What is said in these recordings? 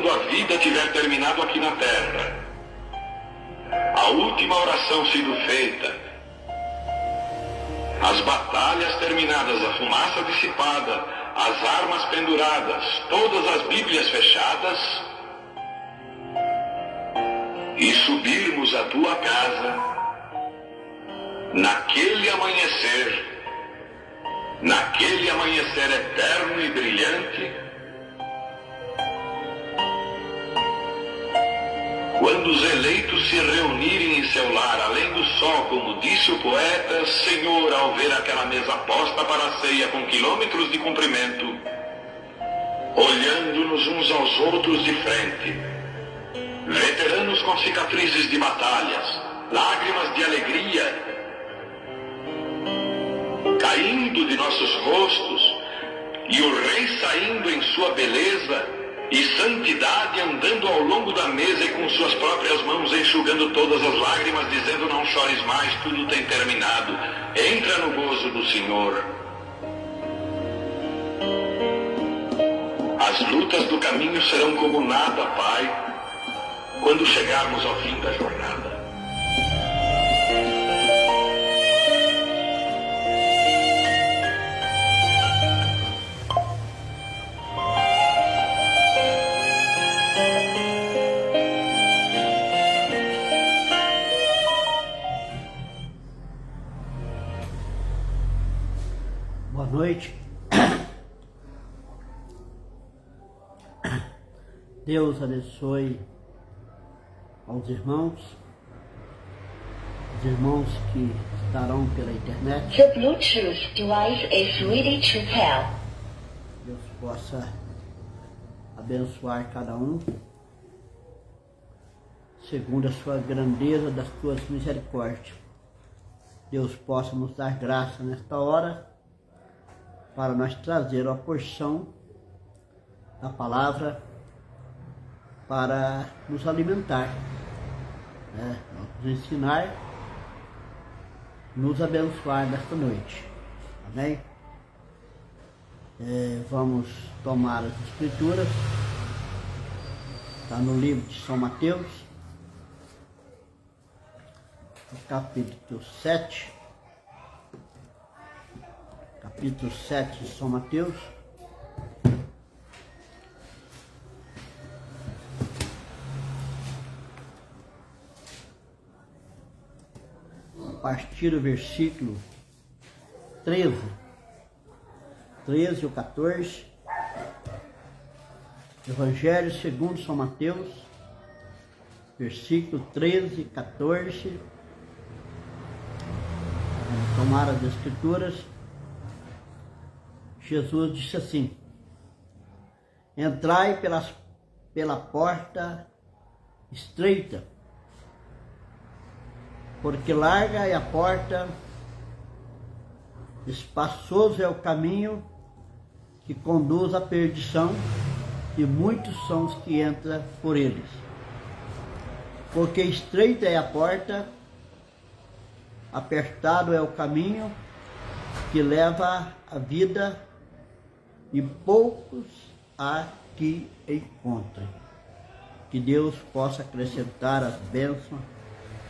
tua vida tiver terminado aqui na terra, a última oração sido feita, as batalhas terminadas, a fumaça dissipada, as armas penduradas, todas as Bíblias fechadas, e subirmos à tua casa, naquele amanhecer eterno e brilhante, quando os eleitos se reunirem em seu lar, além do sol, como disse o poeta, Senhor, ao ver aquela mesa posta para a ceia com quilômetros de comprimento, olhando-nos uns aos outros de frente, veteranos com cicatrizes de batalhas, lágrimas de alegria caindo de nossos rostos, e o Rei saindo em sua beleza e santidade, andando ao longo da mesa e com suas próprias mãos enxugando todas as lágrimas, dizendo: não chores mais, tudo tem terminado, entra no gozo do Senhor. As lutas do caminho serão como nada, Pai, quando chegarmos ao fim da jornada. Boa noite. Deus abençoe aos irmãos, os irmãos que estarão pela internet. The Bluetooth device is ready to pair. Deus possa abençoar cada um segundo a sua grandeza das suas misericórdias. Deus possa nos dar graça nesta hora para nós trazer a porção da palavra para nos alimentar, nos ensinar, nos abençoar nesta noite. Amém? Vamos tomar as escrituras. Está no livro de São Mateus, no capítulo 7. Capítulo 7 de São Mateus. A partir do versículo 13 ou 14. Evangelho segundo São Mateus, versículo 13 e 14. Vamos tomar as escrituras. Jesus disse assim: entrai pela porta estreita, porque larga é a porta, espaçoso é o caminho que conduz à perdição, e muitos são os que entram por eles. Porque estreita é a porta, apertado é o caminho que leva à vida, e poucos há que encontrem. Que Deus possa acrescentar as bênçãos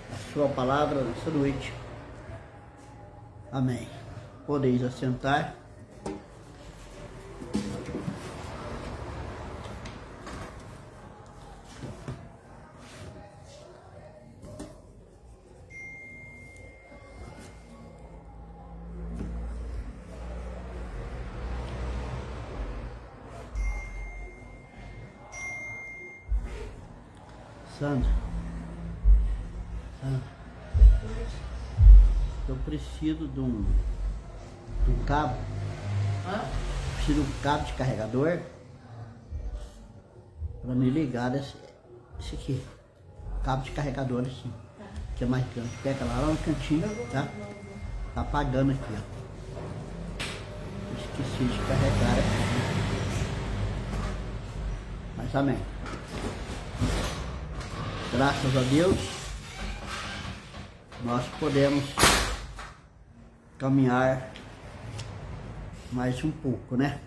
da sua palavra nessa noite. Amém. Podeis assentar. Sandra, eu preciso de um cabo. Preciso de um cabo de carregador para me ligar esse aqui. Cabo de carregador assim, que é mais grande. Pega lá no cantinho, tá? Tá apagando aqui, ó. Esqueci de carregar aqui. Mas amém. Graças a Deus, nós podemos caminhar mais um pouco, né?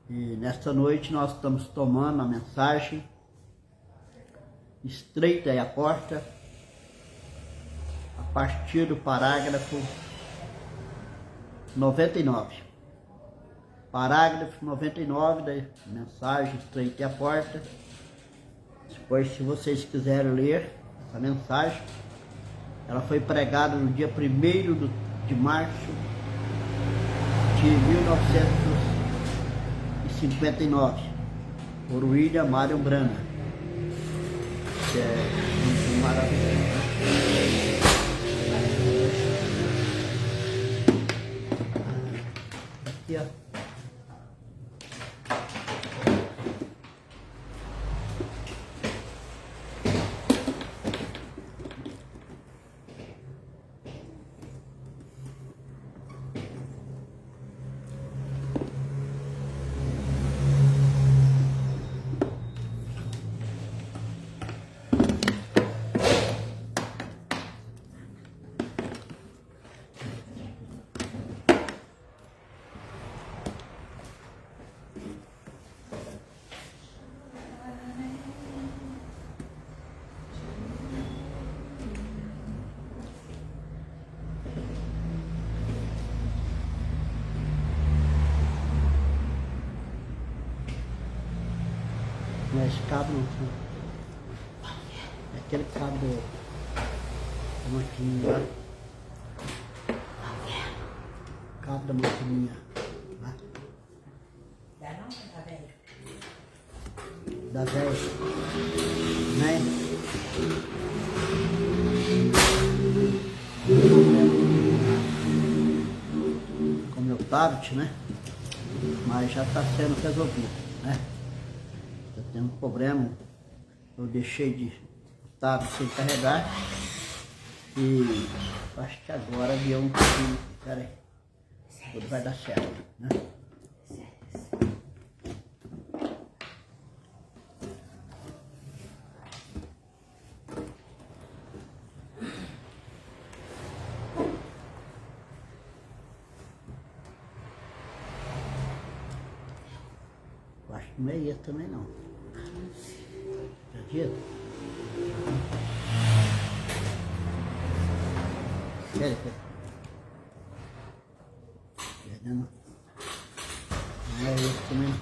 E nesta noite nós estamos tomando a mensagem Estreita é a porta, a partir do parágrafo 99. Parágrafo 99 da mensagem Estreita é a porta. Depois, se vocês quiserem ler essa mensagem, ela foi pregada no dia 1º de março de 1959 por William Marion Branham. Que é muito maravilhoso. Aqui, ó. Não é esse cabo não, é aquele cabo da maquininha lá. Cabo da maquininha lá. Dá não? Tá velho? Da velha, né? Com meu tablet, né? Mas já está sendo resolvido, né? Tem um problema, eu deixei de estar sem carregar e acho que agora deu um pouquinho, pera aí, tudo vai dar certo, né? Eu acho que não é isso também não. Acredita? Pera. Não é isso também.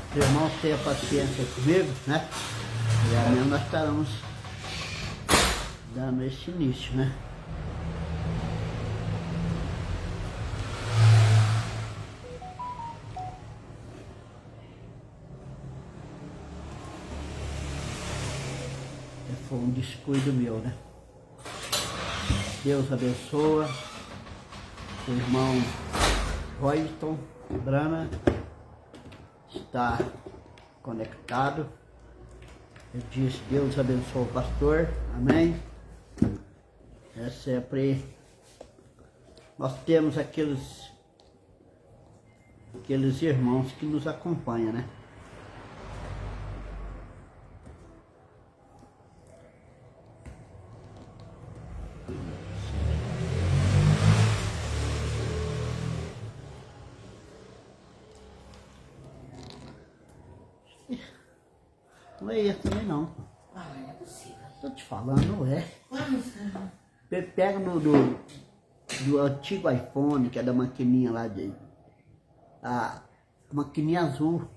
Os irmãos tenham paciência comigo, né? E amanhã nós estaremos dando esse início, né? Foi um descuido meu, né? Deus abençoa o irmão Royston Branham, está conectado. Eu disse, Deus abençoa o pastor, amém? É sempre, nós temos aqueles irmãos que nos acompanham, né? Não é esse também não. Ah, não é possível. Tô te falando, não é. Pega do antigo iPhone, que é da maquininha lá de... A maquininha azul.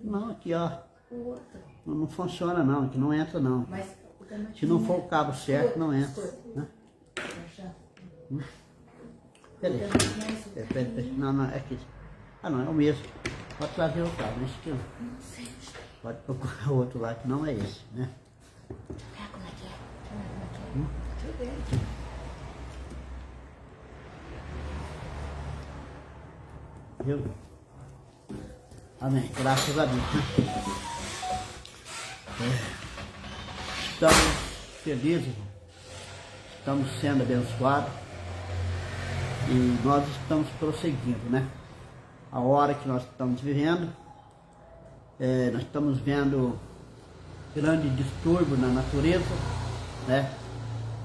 Não, aqui ó. O outro. Não funciona não, aqui não entra não. Mas Se não for o cabo certo, não entra. Né? Peraí. Peraí. Não, é aqui. Ah não, é o mesmo. Pode trazer o cabo, esse aqui. não sei. Pode procurar o outro lá que não é esse, né? Como é que é? Deixa eu ver. Viu? Amém. Graças a Deus. Né? Estamos felizes, estamos sendo abençoados e nós estamos prosseguindo, né? A hora que nós estamos vivendo, nós estamos vendo grande distúrbio na natureza, né?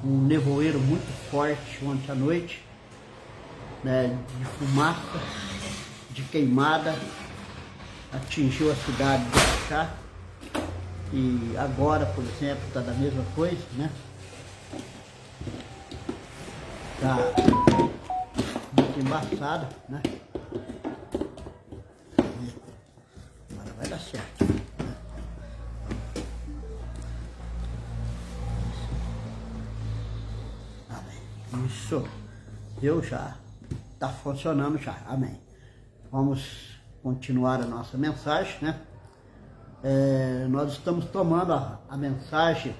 Um nevoeiro muito forte ontem à noite, né? De fumaça, de queimada, atingiu a cidade de Araxá. E agora, por exemplo, está da mesma coisa, né? Está muito embaçado, né? Agora vai dar certo, né? Amém. Isso. Eu já. Está funcionando já. Amém. Vamos continuar a nossa mensagem, né? Nós estamos tomando a mensagem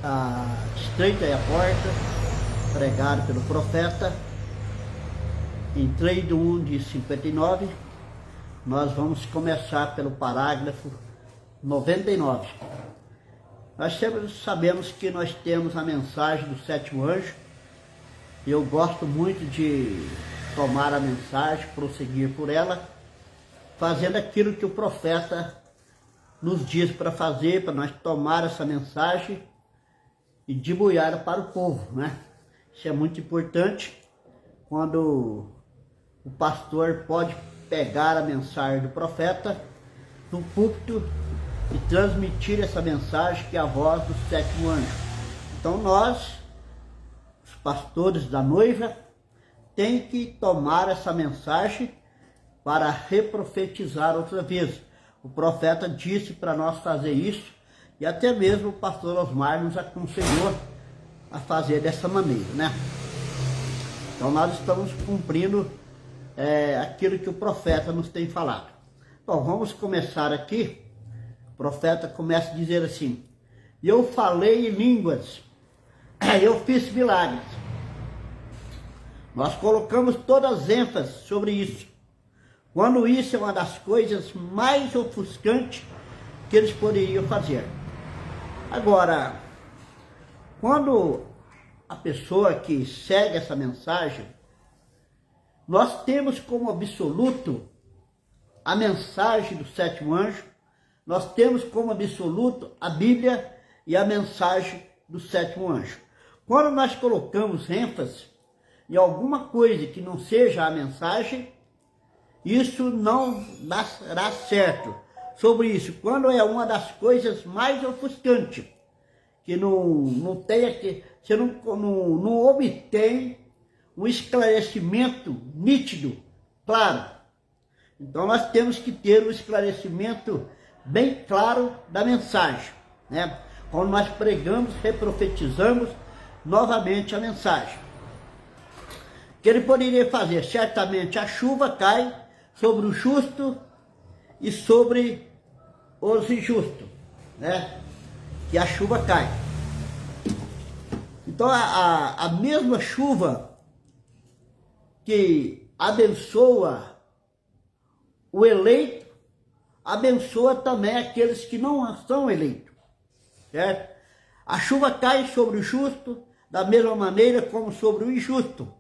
a estreita é a porta, pregado pelo profeta, em 3:1 de 59. Nós vamos começar pelo parágrafo 99. Nós sempre sabemos que nós temos a mensagem do sétimo anjo. Eu gosto muito de tomar a mensagem, prosseguir por ela, fazendo aquilo que o profeta nos diz para fazer, para nós tomar essa mensagem e divulgar para o povo, né? Isso é muito importante, quando o pastor pode pegar a mensagem do profeta no púlpito e transmitir essa mensagem, que é a voz do sétimo anjo. Então nós, os pastores da noiva, tem que tomar essa mensagem para reprofetizar outra vez. O profeta disse para nós fazer isso, e até mesmo o pastor Osmar nos aconselhou a fazer dessa maneira, né? Então nós estamos cumprindo aquilo que o profeta nos tem falado. Bom, vamos começar aqui. O profeta começa a dizer assim: eu falei em línguas, eu fiz milagres. Nós colocamos todas as ênfases sobre isso, quando isso é uma das coisas mais ofuscantes que eles poderiam fazer. Agora, quando a pessoa que segue essa mensagem, nós temos como absoluto a mensagem do sétimo anjo, nós temos como absoluto a Bíblia e a mensagem do sétimo anjo. Quando nós colocamos ênfase em alguma coisa que não seja a mensagem, isso não dará certo. Sobre isso, quando é uma das coisas mais ofuscantes, que não tenha que, você não obtém um esclarecimento nítido, claro. Então nós temos que ter um esclarecimento bem claro da mensagem, né? Quando nós pregamos, reprofetizamos novamente a mensagem. O que ele poderia fazer? Certamente a chuva cai sobre o justo e sobre os injustos, né? E a chuva cai. Então a mesma chuva que abençoa o eleito, abençoa também aqueles que não são eleitos, certo? A chuva cai sobre o justo da mesma maneira como sobre o injusto.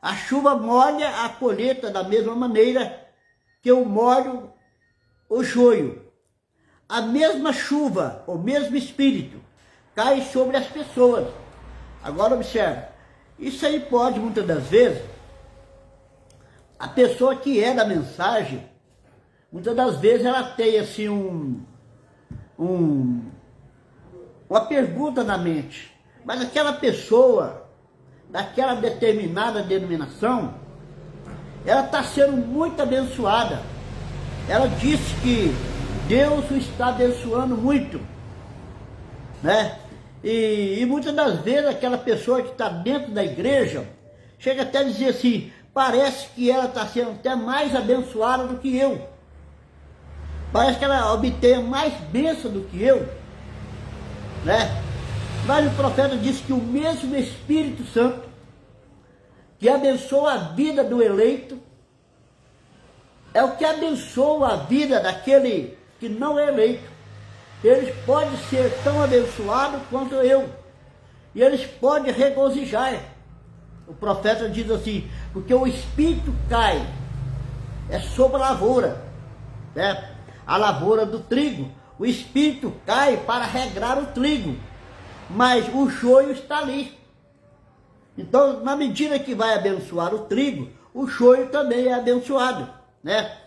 A chuva molha a colheita da mesma maneira que eu molho o joio. A mesma chuva, o mesmo espírito, cai sobre as pessoas. Agora observe, isso aí pode muitas das vezes, a pessoa que é da mensagem, muitas das vezes ela tem assim uma pergunta na mente, mas aquela pessoa, daquela determinada denominação, ela está sendo muito abençoada. Ela disse que Deus o está abençoando muito, né? E muitas das vezes aquela pessoa que está dentro da igreja chega até a dizer assim: parece que ela está sendo até mais abençoada do que eu. Parece que ela obtém mais bênção do que eu, né? Mas o profeta disse que o mesmo Espírito Santo que abençoa a vida do eleito é o que abençoa a vida daquele que não é eleito. Eles podem ser tão abençoados quanto eu, e eles podem regozijar. O profeta diz assim: porque o Espírito cai sobre a lavoura, né? A lavoura do trigo. O Espírito cai para regrar o trigo, mas o joio está ali. Então, na medida que vai abençoar o trigo, o joio também é abençoado, né?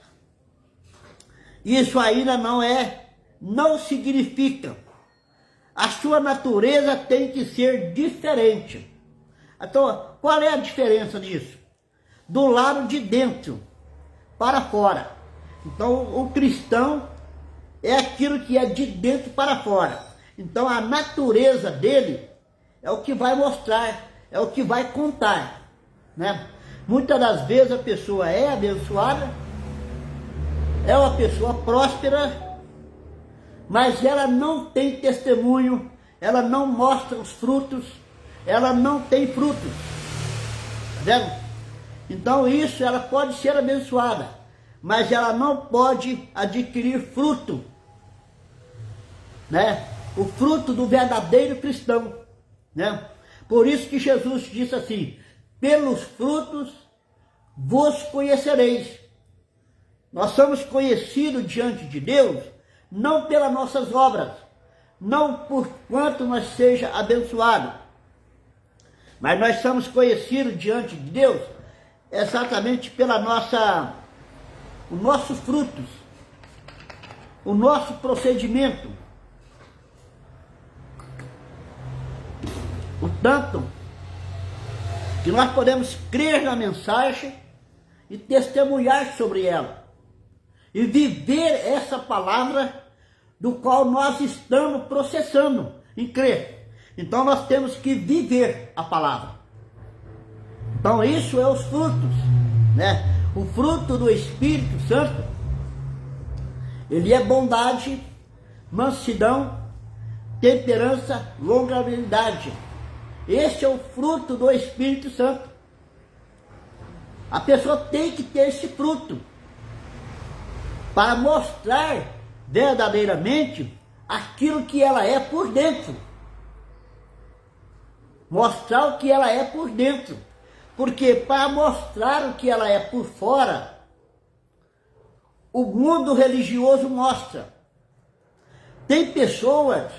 Isso ainda não significa. A sua natureza tem que ser diferente. Então, qual é a diferença disso? Do lado de dentro para fora. Então, o cristão é aquilo que é de dentro para fora. Então, a natureza dele é o que vai mostrar, é o que vai contar, né? Muitas das vezes a pessoa é abençoada, é uma pessoa próspera, mas ela não tem testemunho, ela não mostra os frutos, ela não tem frutos, tá vendo? Então isso, ela pode ser abençoada, mas ela não pode adquirir fruto, né? O fruto do verdadeiro cristão, né? Por isso que Jesus disse assim: pelos frutos vos conhecereis. Nós somos conhecidos diante de Deus não pelas nossas obras, não por quanto nós seja abençoado, mas nós somos conhecidos diante de Deus exatamente pela os nossos frutos, o nosso procedimento. Portanto, que nós podemos crer na mensagem e testemunhar sobre ela, e viver essa palavra do qual nós estamos processando em crer. Então nós temos que viver a palavra. Então isso é os frutos, né? O fruto do Espírito Santo, ele é bondade, mansidão, temperança, longanimidade. Este é o fruto do Espírito Santo. A pessoa tem que ter esse fruto para mostrar verdadeiramente aquilo que ela é por dentro. Mostrar o que ela é por dentro. Porque para mostrar o que ela é por fora, o mundo religioso mostra. Tem pessoas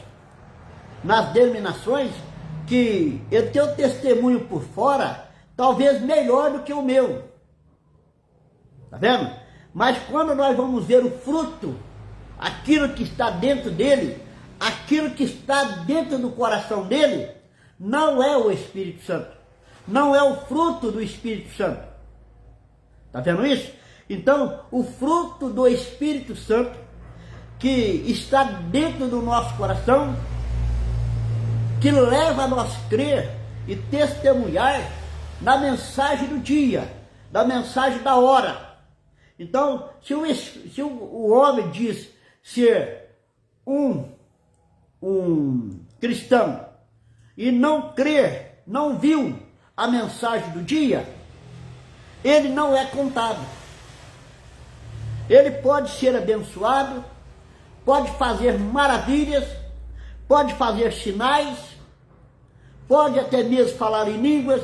nas denominações que eu tenho testemunho por fora, talvez melhor do que o meu. Tá vendo? Mas quando nós vamos ver o fruto, aquilo que está dentro dele, aquilo que está dentro do coração dele, não é o Espírito Santo. Não é o fruto do Espírito Santo. Tá vendo isso? Então, o fruto do Espírito Santo que está dentro do nosso coração, que leva a nós crer e testemunhar na mensagem do dia, da mensagem da hora. Então, se o homem diz ser um cristão e não crer, não viu a mensagem do dia, ele não é contado. Ele pode ser abençoado, pode fazer maravilhas, pode fazer sinais, pode até mesmo falar em línguas,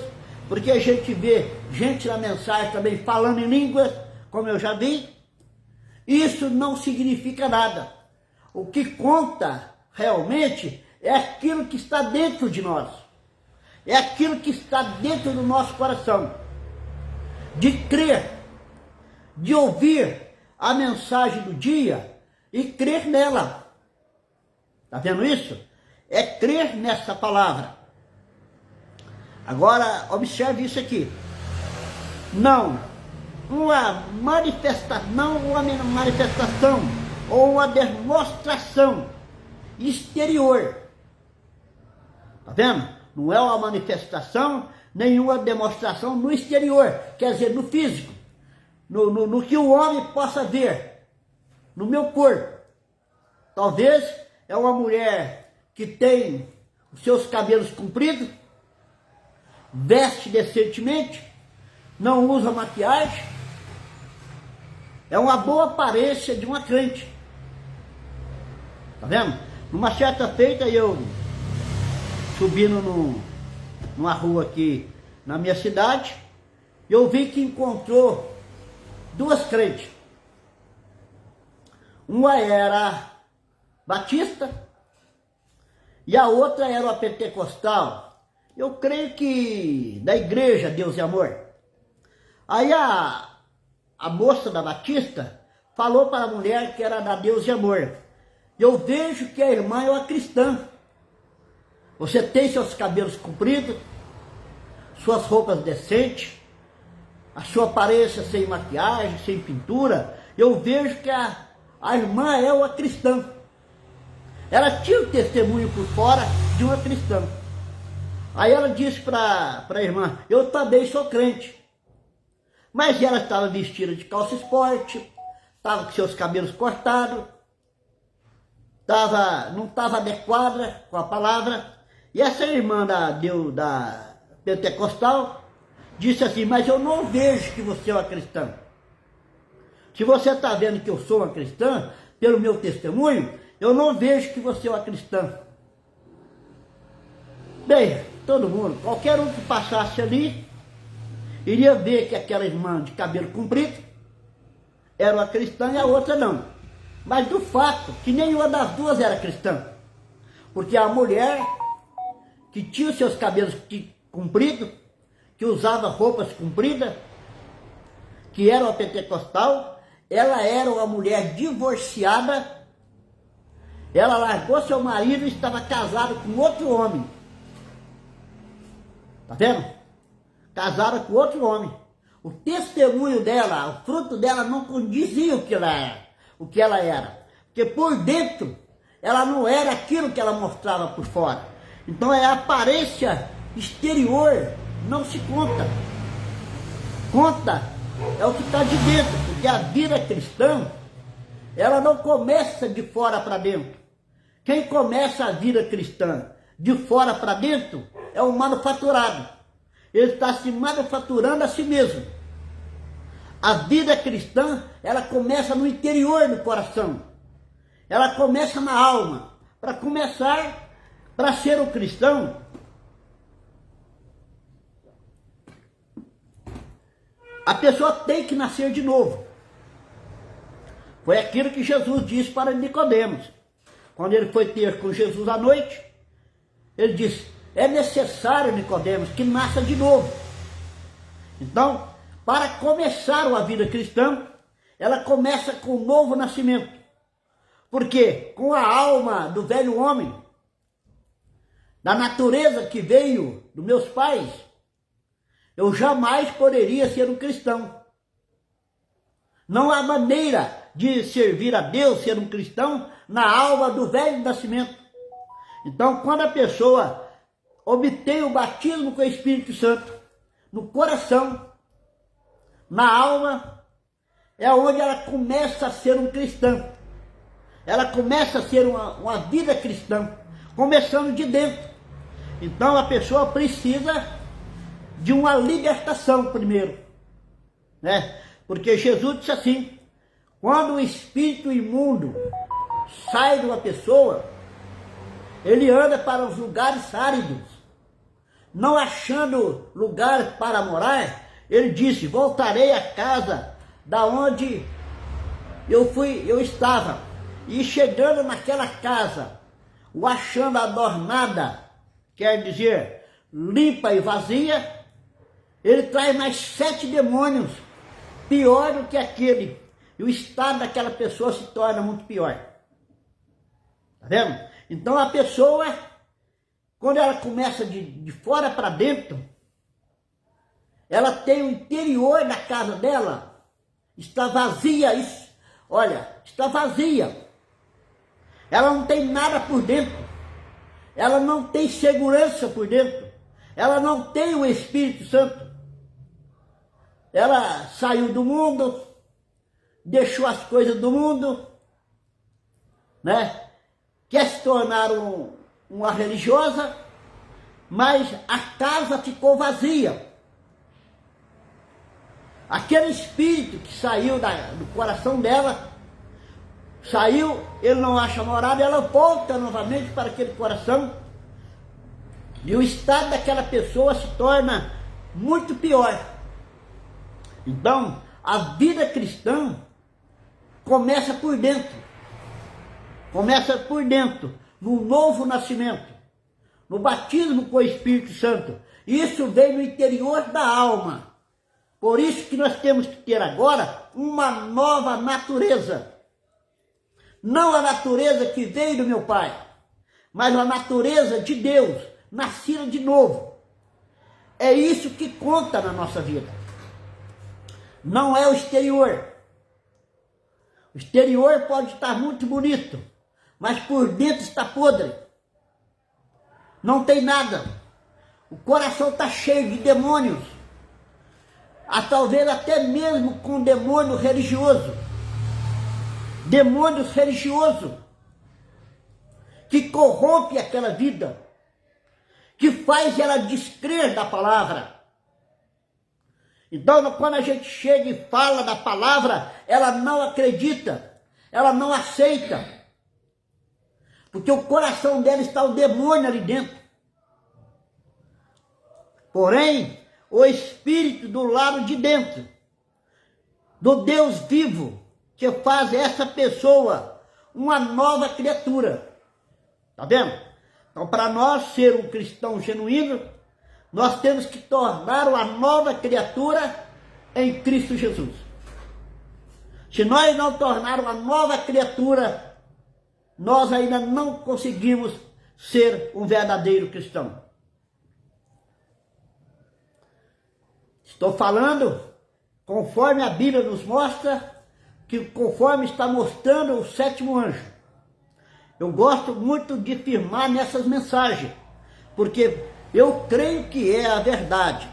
porque a gente vê gente na mensagem também falando em línguas, como eu já vi. Isso não significa nada. O que conta realmente é aquilo que está dentro de nós, é aquilo que está dentro do nosso coração, de crer, de ouvir a mensagem do dia e crer nela. Está vendo isso? É crer nessa palavra. Agora, observe isso aqui. Não uma manifestação ou uma demonstração exterior. Está vendo? Não é uma manifestação, nenhuma demonstração no exterior, quer dizer, no físico, no que o homem possa ver, no meu corpo. Talvez é uma mulher que tem os seus cabelos compridos, veste decentemente, não usa maquiagem, é uma boa aparência de uma crente. Tá vendo? Numa certa feita eu subindo numa rua aqui na minha cidade, eu vi que encontrou duas crentes. Uma era batista e a outra era uma pentecostal. Eu creio que da igreja Deus e Amor. Aí a moça da batista falou para a mulher que era da Deus de amor: eu vejo que a irmã é uma cristã. Você tem seus cabelos compridos, suas roupas decentes, a sua aparência sem maquiagem, sem pintura. Eu vejo que a irmã é uma cristã. Ela tinha o testemunho por fora de uma cristã. Aí ela disse para a irmã: eu também sou crente. Mas ela estava vestida de calça esporte, estava com seus cabelos cortados, não estava adequada com a palavra. E essa irmã da pentecostal disse assim: mas eu não vejo que você é uma cristã. Se você está vendo que eu sou uma cristã, pelo meu testemunho, eu não vejo que você é uma cristã. Bem, todo mundo, qualquer um que passasse ali, iria ver que aquela irmã de cabelo comprido era uma cristã e a outra não. Mas do fato que nenhuma das duas era cristã. Porque a mulher que tinha os seus cabelos compridos, que usava roupas compridas, que era uma pentecostal, ela era uma mulher divorciada. Ela largou seu marido e estava casada com outro homem. Tá vendo? Casada com outro homem. O testemunho dela, o fruto dela não condizia o que ela era. Porque por dentro, ela não era aquilo que ela mostrava por fora. Então a aparência exterior não se conta. Conta é o que está de dentro, porque a vida cristã, ela não começa de fora para dentro. Quem começa a vida cristã de fora para dentro é o manufaturado. Ele está se manufaturando a si mesmo. A vida cristã, ela começa no interior do coração. Ela começa na alma. Para começar, para ser um cristão, a pessoa tem que nascer de novo. Foi aquilo que Jesus disse para Nicodemos. Quando ele foi ter com Jesus à noite, ele disse: é necessário, Nicodemos, que nasça de novo. Então, para começar uma vida cristã, ela começa com um novo nascimento. Porque com a alma do velho homem, da natureza que veio dos meus pais, eu jamais poderia ser um cristão. Não há maneira de servir a Deus, ser um cristão, na alma do velho nascimento. Então, quando a pessoa obtém o batismo com o Espírito Santo, no coração, na alma, é onde ela começa a ser um cristão. Ela começa a ser uma vida cristã, começando de dentro. Então a pessoa precisa de uma libertação primeiro, né? Porque Jesus disse assim: quando o espírito imundo sai de uma pessoa, ele anda para os lugares áridos, não achando lugar para morar. Ele disse: voltarei à casa da onde eu estava. E chegando naquela casa, o achando adornada, quer dizer, limpa e vazia, ele traz mais 7 demônios, pior do que aquele. E o estado daquela pessoa se torna muito pior. Tá vendo? Então a pessoa, quando ela começa de fora para dentro, ela tem o interior da casa dela, está vazia. Olha, está vazia. Ela não tem nada por dentro. Ela não tem segurança por dentro. Ela não tem o Espírito Santo. Ela saiu do mundo, deixou as coisas do mundo, né? Quer se tornar uma religiosa, mas a casa ficou vazia. Aquele espírito que saiu do coração dela, saiu, ele não acha morada, ela volta novamente para aquele coração, e o estado daquela pessoa se torna muito pior. Então, a vida cristã começa por dentro. Começa por dentro, no novo nascimento, no batismo com o Espírito Santo. Isso vem no interior da alma. Por isso que nós temos que ter agora uma nova natureza. Não a natureza que veio do meu pai, mas a natureza de Deus, nascida de novo. É isso que conta na nossa vida. Não é o exterior. O exterior pode estar muito bonito, mas por dentro está podre. Não tem nada. O coração está cheio de demônios. Talvez até mesmo com demônio religioso. Demônios religiosos que corrompe aquela vida, que faz ela descrer da palavra. Então, quando a gente chega e fala da palavra, ela não acredita, ela não aceita, porque o coração dela está o demônio ali dentro. Porém, o Espírito do lado de dentro, do Deus vivo, que faz essa pessoa uma nova criatura. Tá vendo? Então, para nós ser um cristão genuíno, nós temos que tornar uma nova criatura em Cristo Jesus. Se nós não tornarmos uma nova criatura, nós ainda não conseguimos ser um verdadeiro cristão. Estou falando conforme a Bíblia nos mostra, que conforme está mostrando o sétimo anjo. Eu gosto muito de firmar nessas mensagens, porque eu creio que é a verdade.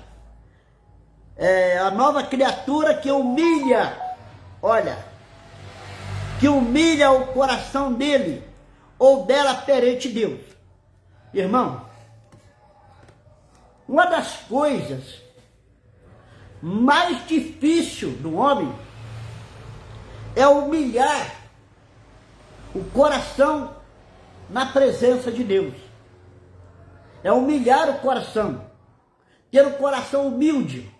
É a nova criatura que humilha, olha, que humilha o coração dele ou dela perante Deus. Irmão, uma das coisas mais difícil do homem é humilhar o coração na presença de Deus. É humilhar o coração, ter o coração humilde.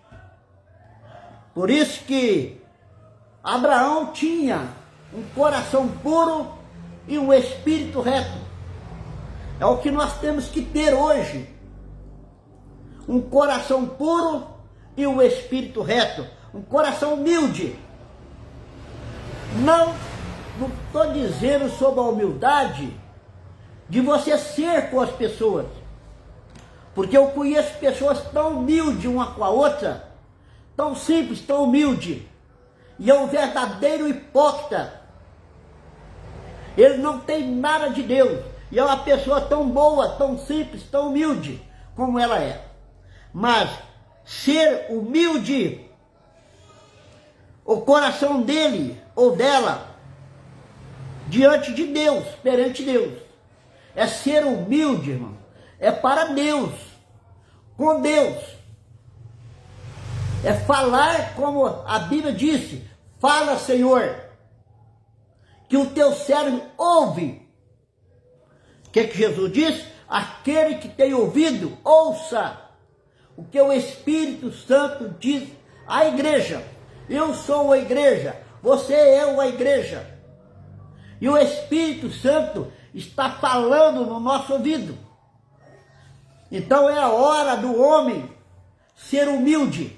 Por isso que Abraão tinha um coração puro e um espírito reto. É o que nós temos que ter hoje. Um coração puro e um espírito reto. Um coração humilde. Não estou dizendo sobre a humildade de você ser com as pessoas. Porque eu conheço pessoas tão humildes uma com a outra, tão simples, tão humilde. E é um verdadeiro hipócrita. Ele não tem nada de Deus. E é uma pessoa tão boa, tão simples, tão humilde como ela é. Mas ser humilde, o coração dele ou dela, diante de Deus, perante Deus, é ser humilde, irmão. É para Deus, com Deus. É falar como a Bíblia disse, fala, Senhor, que o teu servo ouve. O que Jesus diz? Aquele que tem ouvido, ouça o que o Espírito Santo diz à igreja. Eu sou a igreja, você é uma igreja. E o Espírito Santo está falando no nosso ouvido. Então é a hora do homem ser humilde,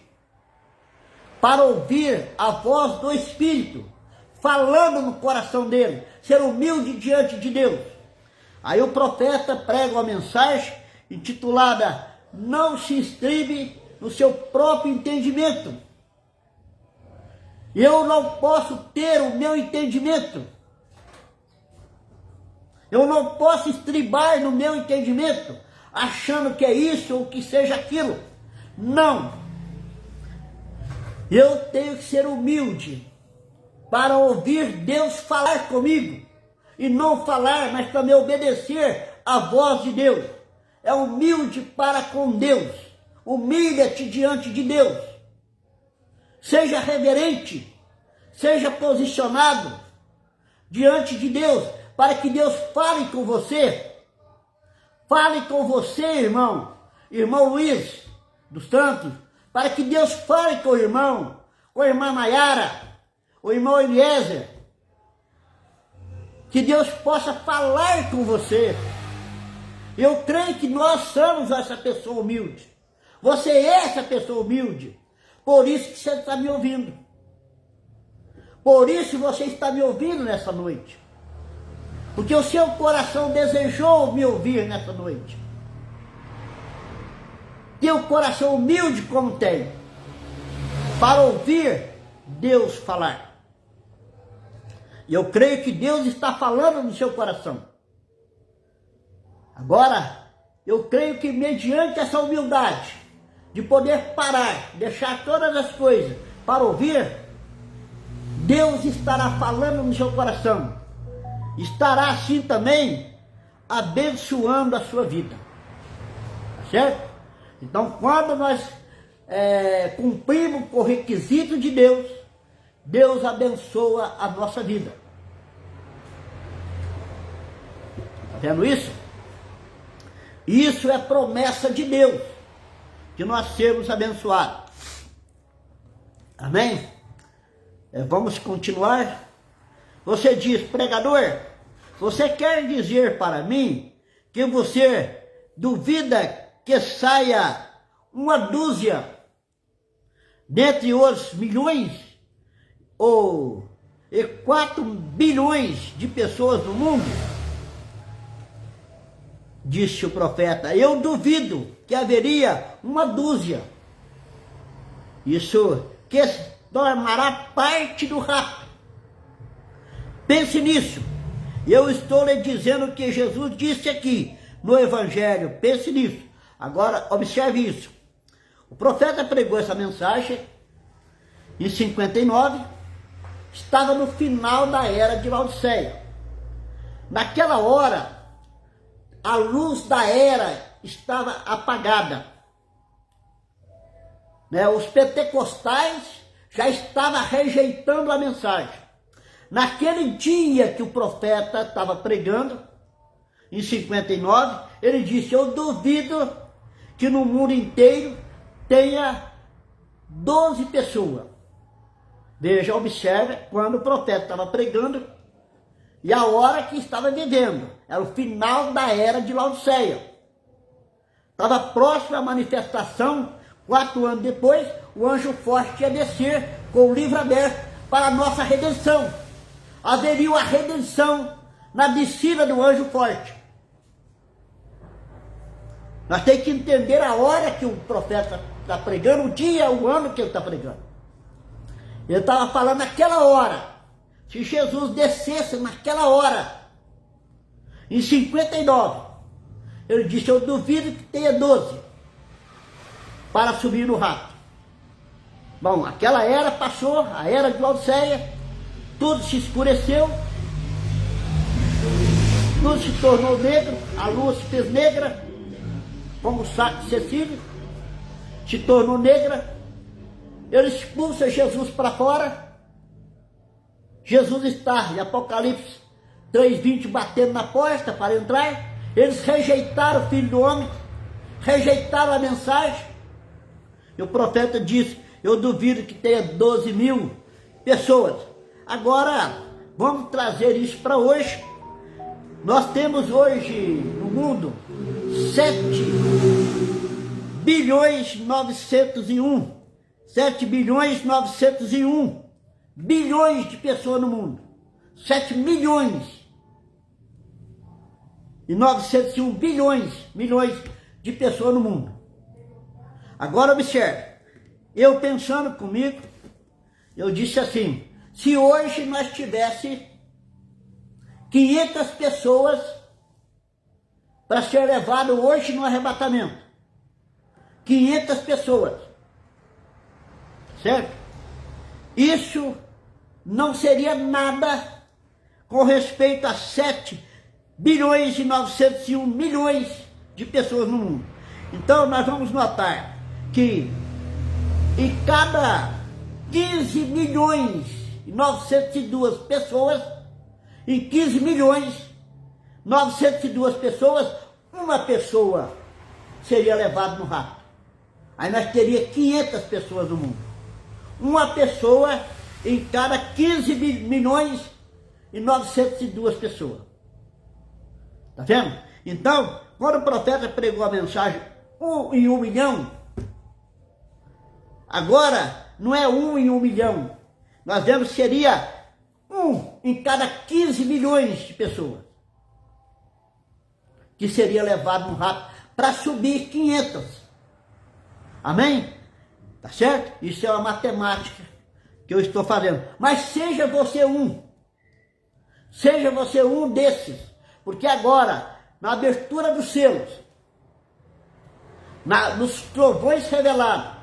para ouvir a voz do Espírito, falando no coração dele, ser humilde diante de Deus. Aí o profeta prega uma mensagem intitulada Não se estribe no seu próprio entendimento. Eu não posso ter o meu entendimento. Eu não posso estribar no meu entendimento, achando que é isso ou que seja aquilo. Não. Eu tenho que ser humilde para ouvir Deus falar comigo. E não falar, mas também obedecer à voz de Deus. É humilde para com Deus. Humilha-te diante de Deus. Seja reverente. Seja posicionado diante de Deus, para que Deus fale com você. Fale com você, irmão. Irmão Luiz dos Santos. Para que Deus fale com o irmão. Com a irmã Nayara. O irmão Eliezer. Que Deus possa falar com você. Eu creio que nós somos essa pessoa humilde. Você é essa pessoa humilde. Por isso que você está me ouvindo. Por isso você está me ouvindo nessa noite. Porque o seu coração desejou me ouvir nessa noite. Tem um coração humilde como tem, para ouvir Deus falar. E eu creio que Deus está falando no seu coração. Agora, eu creio que mediante essa humildade, de poder parar, deixar todas as coisas para ouvir, Deus estará falando no seu coração. Estará assim também abençoando a sua vida. Tá certo? Então, quando nós cumprimos com o requisito de Deus, Deus abençoa a nossa vida. Está vendo isso? Isso é promessa de Deus, que nós sermos abençoados. Amém? Vamos continuar. Você diz, pregador, você quer dizer para mim que você duvida que saia uma dúzia dentre os milhões ou 4 bilhões de pessoas no mundo? Disse o profeta, eu duvido que haveria uma dúzia. Isso que tomará parte do rapto. Pense nisso. Eu estou lhe dizendo o que Jesus disse aqui no Evangelho. Pense nisso. Agora, observe isso. O profeta pregou essa mensagem em 59. Estava no final da era de Laodiceia. Naquela hora, a luz da era estava apagada. Os pentecostais já estavam rejeitando a mensagem. Naquele dia que o profeta estava pregando, em 59, ele disse, eu duvido que no mundo inteiro tenha 12 pessoas. Veja, observe, quando o profeta estava pregando e a hora que estava vivendo. Era o final da era de Laodiceia. Estava próximo à manifestação. 4 anos depois, o anjo forte ia descer com o livro aberto para a nossa redenção. Haveria a redenção na descida do anjo forte. Nós temos que entender a hora que o profeta está pregando, o dia, o ano que ele está pregando. Ele estava falando naquela hora. Se Jesus descesse naquela hora, em 59, ele disse, eu duvido que tenha 12 para subir no rapto. Bom, aquela era passou, a era de Laodiceia, tudo se escureceu, tudo se tornou negro, a lua se fez negra, como o saco de Cecílio, se tornou negra, ele expulsa Jesus para fora, Jesus está, em Apocalipse 3:20, batendo na porta para entrar, eles rejeitaram o Filho do Homem, rejeitaram a mensagem, e o profeta disse, eu duvido que tenha 12 mil pessoas. Agora, vamos trazer isso para hoje. Nós temos hoje no mundo 7 bilhões 901 bilhões de pessoas no mundo. 7 milhões e 901 milhões de pessoas no mundo. Agora observe, eu pensando comigo, eu disse assim, se hoje nós tivesse 500 pessoas para ser levado hoje no arrebatamento, 500 pessoas, certo? Isso não seria nada com respeito a 7 bilhões e 901 milhões de pessoas no mundo. Então nós vamos notar que em cada 15 milhões e 902 pessoas, em 15 milhões 902 pessoas, uma pessoa seria levada no rapto. Aí nós teríamos 500 pessoas no mundo. Uma pessoa em cada 15 milhões e 902 pessoas. Tá vendo? Então, quando o profeta pregou a mensagem 1 em 1 milhão, agora não é 1 em 1 milhão. Nós vemos que seria 1 em cada 15 milhões de pessoas. Que seria levado no rapto para subir 500. Amém? Tá certo? Isso é uma matemática que eu estou fazendo. Mas seja você um. Seja você um desses. Porque agora, na abertura dos selos, nos trovões revelados,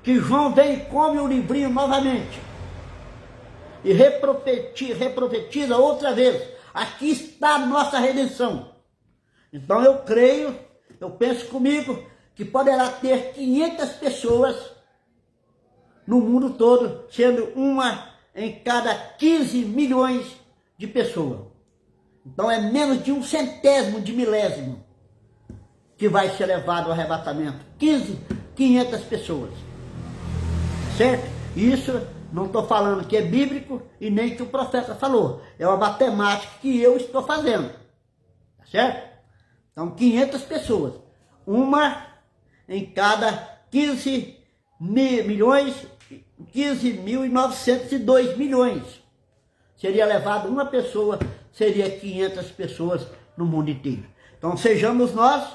que João vem e come o livrinho novamente e reprofetiza outra vez. Aqui está a nossa redenção. Então eu creio, eu penso comigo, que poderá ter 500 pessoas no mundo todo, sendo uma em cada 15 milhões de pessoas. Então é menos de 1/100º de milésimo que vai ser levado ao arrebatamento. 500 pessoas. Certo? Isso não estou falando que é bíblico e nem que o profeta falou. É uma matemática que eu estou fazendo. Tá certo? Então 500 pessoas. Uma em cada 15.902 milhões. Seria levado uma pessoa, seria 500 pessoas no mundo inteiro. Então sejamos nós,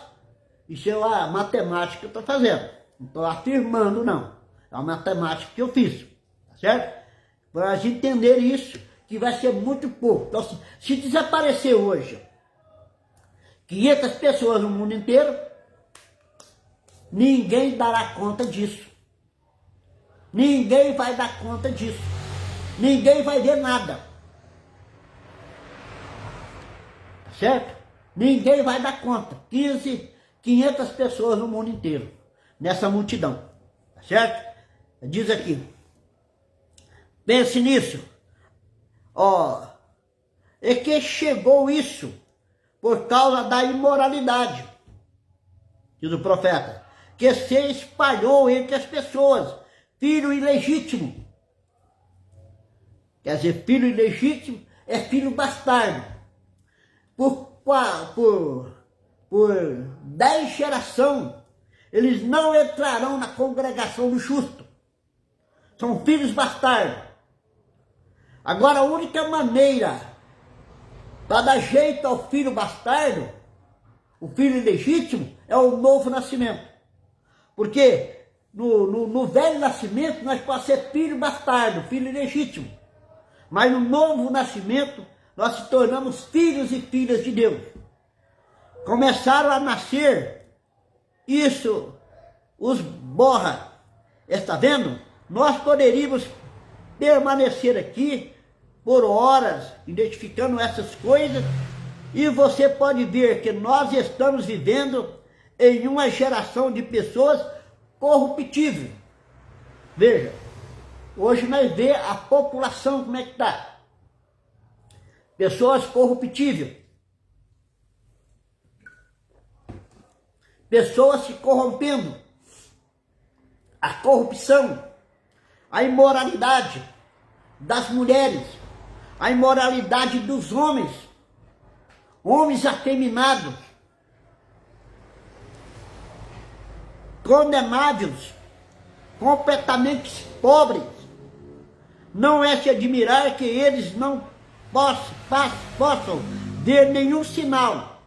isso é a matemática que eu estou fazendo. Não estou afirmando não, é uma matemática que eu fiz, tá certo? Para a gente entender isso, que vai ser muito pouco. Então se desaparecer hoje 500 pessoas no mundo inteiro, ninguém dará conta disso. Ninguém vai dar conta disso. Ninguém vai ver nada. Certo? Ninguém vai dar conta. 500 pessoas no mundo inteiro. Nessa multidão. Certo? Diz aqui. Pense nisso. Ó. É que chegou isso por causa da imoralidade. Diz o profeta. Que se espalhou entre as pessoas. Filho ilegítimo. Quer dizer, filho ilegítimo é filho bastardo. Por 10 gerações, eles não entrarão na congregação do justo. São filhos bastardos. Agora, a única maneira para dar jeito ao filho bastardo, o filho ilegítimo, é o novo nascimento. Porque no velho nascimento nós podemos ser filho bastardo, filho ilegítimo. Mas no novo nascimento nós se tornamos filhos e filhas de Deus. Começaram a nascer, isso os borra. Está vendo? Nós poderíamos permanecer aqui por horas, identificando essas coisas, e você pode ver que nós estamos vivendo em uma geração de pessoas corruptíveis. Veja, hoje nós vemos a população como é que está. Pessoas corruptíveis. Pessoas se corrompendo. A corrupção, a imoralidade das mulheres, a imoralidade dos homens, homens afeminados, condenados, completamente pobres. Não é se admirar que eles não possam ver nenhum sinal.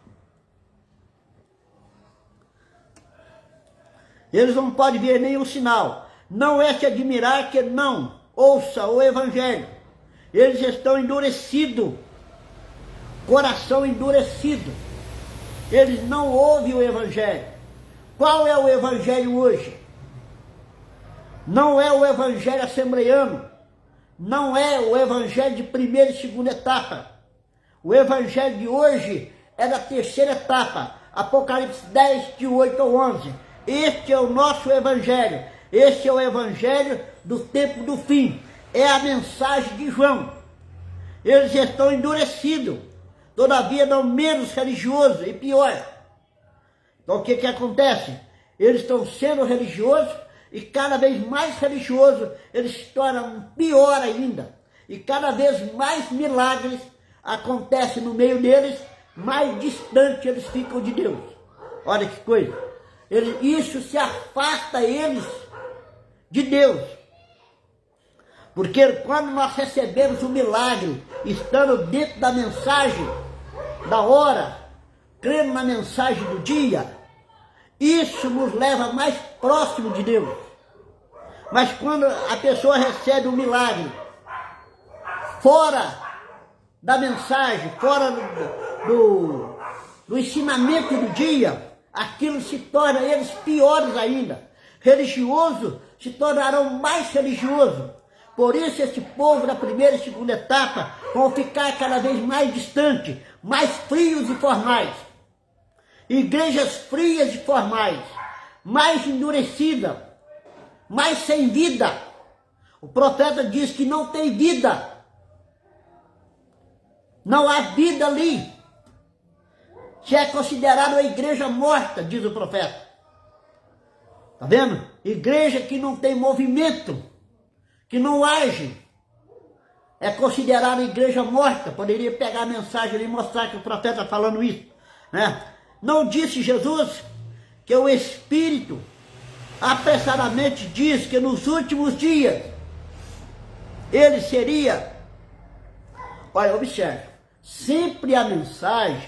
Eles não podem ver nenhum sinal. Não é se admirar que não ouça o Evangelho. Eles estão endurecidos, coração endurecido. Eles não ouvem o Evangelho. Qual é o Evangelho hoje? Não é o Evangelho assembleiano. Não é o Evangelho de primeira e segunda etapa. O Evangelho de hoje é da terceira etapa. Apocalipse 10, de 8 ao 11. Este é o nosso Evangelho. Este é o Evangelho do tempo do fim. É a mensagem de João. Eles estão endurecidos. Todavia não menos religiosos e pior. Então o que acontece? Eles estão sendo religiosos e cada vez mais religiosos eles se tornam pior ainda. E cada vez mais milagres acontecem no meio deles, mais distante eles ficam de Deus. Olha que coisa. Isso se afasta eles de Deus. Porque quando nós recebemos o milagre, estando dentro da mensagem da hora, crendo na mensagem do dia, isso nos leva mais próximo de Deus. Mas quando a pessoa recebe o milagre fora da mensagem, fora do ensinamento do dia, aquilo se torna eles piores ainda. Religiosos se tornarão mais religiosos. Por isso esse povo da primeira e segunda etapa vão ficar cada vez mais distantes, mais frios e formais. Igrejas frias e formais, mais endurecidas, mais sem vida. O profeta diz que não tem vida. Não há vida ali. Já é considerado a igreja morta, diz o profeta. Está vendo? Igreja que não tem movimento, que não age, é considerada igreja morta. Poderia pegar a mensagem ali e mostrar que o profeta está falando isso, né? Não disse Jesus que o Espírito apressadamente diz que nos últimos dias ele seria... Olha, observe, sempre a mensagem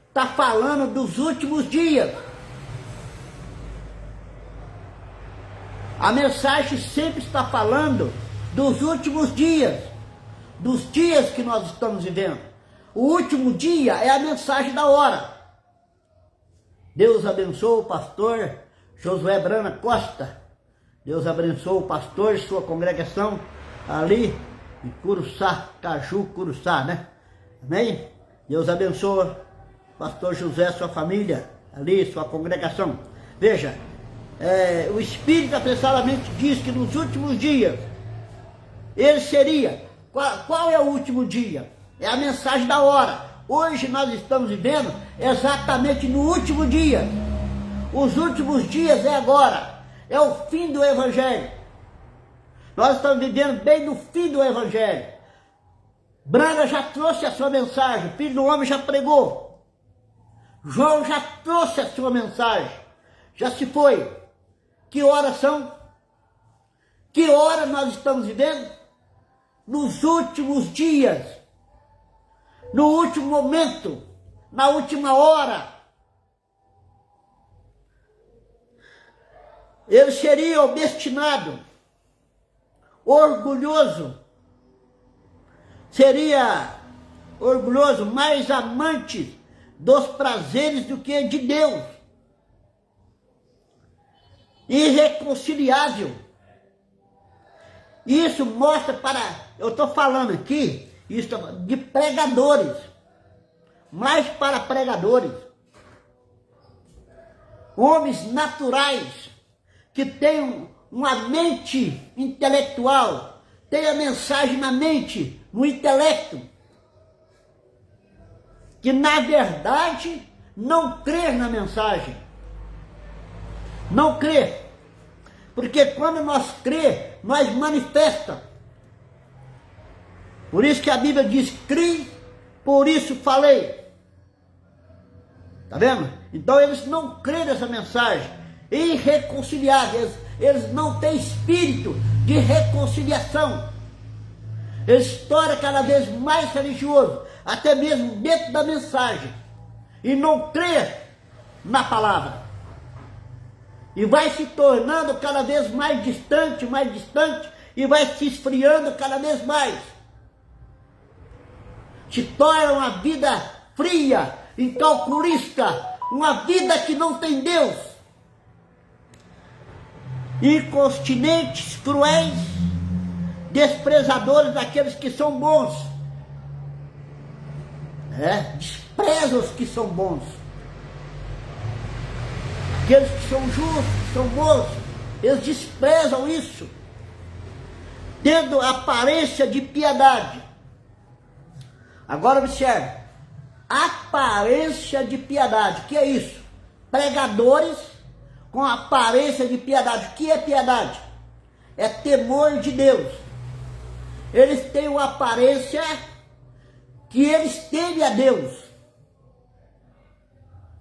está falando dos últimos dias. A mensagem sempre está falando dos últimos dias, dos dias que nós estamos vivendo. O último dia é a mensagem da hora. Deus abençoe o pastor Josué Brana Costa. Deus abençoe o pastor e sua congregação ali em Curuçá, Caju, Curuçá, né? Amém? Deus abençoe o pastor José, sua família, ali, sua congregação. Veja, o Espírito apressadamente diz que nos últimos dias, ele seria... Qual é o último dia? É a mensagem da hora. Hoje nós estamos vivendo exatamente no último dia. Os últimos dias é agora. É o fim do Evangelho. Nós estamos vivendo bem no fim do Evangelho. Braga já trouxe a sua mensagem. O Filho do Homem já pregou. João já trouxe a sua mensagem. Já se foi. Que horas são? Que hora nós estamos vivendo? Nos últimos dias. No último momento, na última hora. Ele seria obstinado, orgulhoso, seria orgulhoso, mais amante dos prazeres do que de Deus, irreconciliável. Isso mostra para, eu estou falando aqui, isso de pregadores, mais para pregadores, homens naturais, que têm uma mente intelectual, tem a mensagem na mente, no intelecto, que na verdade não crê na mensagem, não crê, porque quando nós crê, nós manifesta. Por isso que a Bíblia diz, criei, por isso falei. Está vendo? Então eles não creem nessa mensagem, irreconciliáveis, eles não têm espírito de reconciliação. Eles se tornam cada vez mais religiosos, até mesmo dentro da mensagem, e não crê na palavra. E vai se tornando cada vez mais distante, e vai se esfriando cada vez mais. Se torna uma vida fria, incalculista, uma vida que não tem Deus. Incontinentes, cruéis, desprezadores daqueles que são bons. Desprezam os que são bons. Aqueles que são justos, que são bons, eles desprezam isso, tendo aparência de piedade. Agora observe, aparência de piedade, o que é isso? Pregadores com aparência de piedade. O que é piedade? É temor de Deus. Eles têm uma aparência que eles temem a Deus.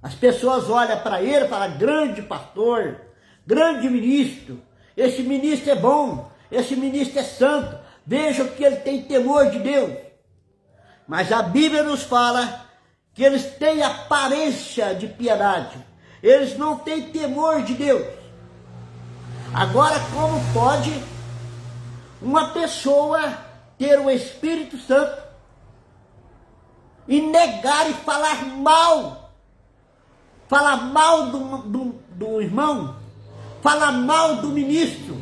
As pessoas olham para ele, para grande pastor, grande ministro, esse ministro é bom, esse ministro é santo, vejam que ele tem temor de Deus. Mas a Bíblia nos fala que eles têm aparência de piedade, eles não têm temor de Deus. Agora, como pode uma pessoa ter o Espírito Santo e negar e falar mal do irmão, falar mal do ministro,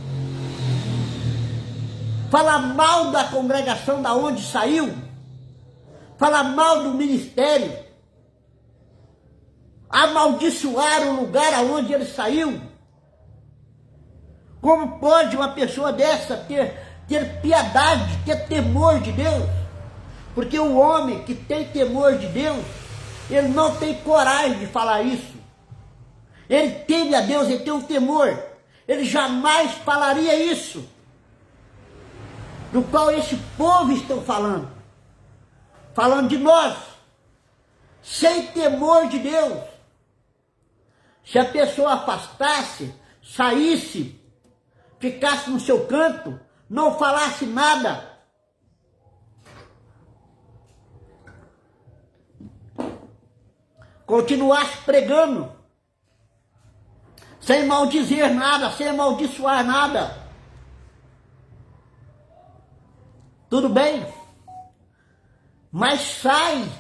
falar mal da congregação da onde saiu, falar mal do ministério, amaldiçoar o lugar aonde ele saiu? Como pode uma pessoa dessa ter piedade, ter temor de Deus? Porque o homem que tem temor de Deus, ele não tem coragem de falar isso. Ele teme a Deus, ele tem um temor. Ele jamais falaria isso, do qual esse povo estão falando. Falando de nós, sem temor de Deus. Se a pessoa afastasse, saísse, ficasse no seu canto, não falasse nada, continuasse pregando, sem maldizer nada, sem amaldiçoar nada, tudo bem? Mas sai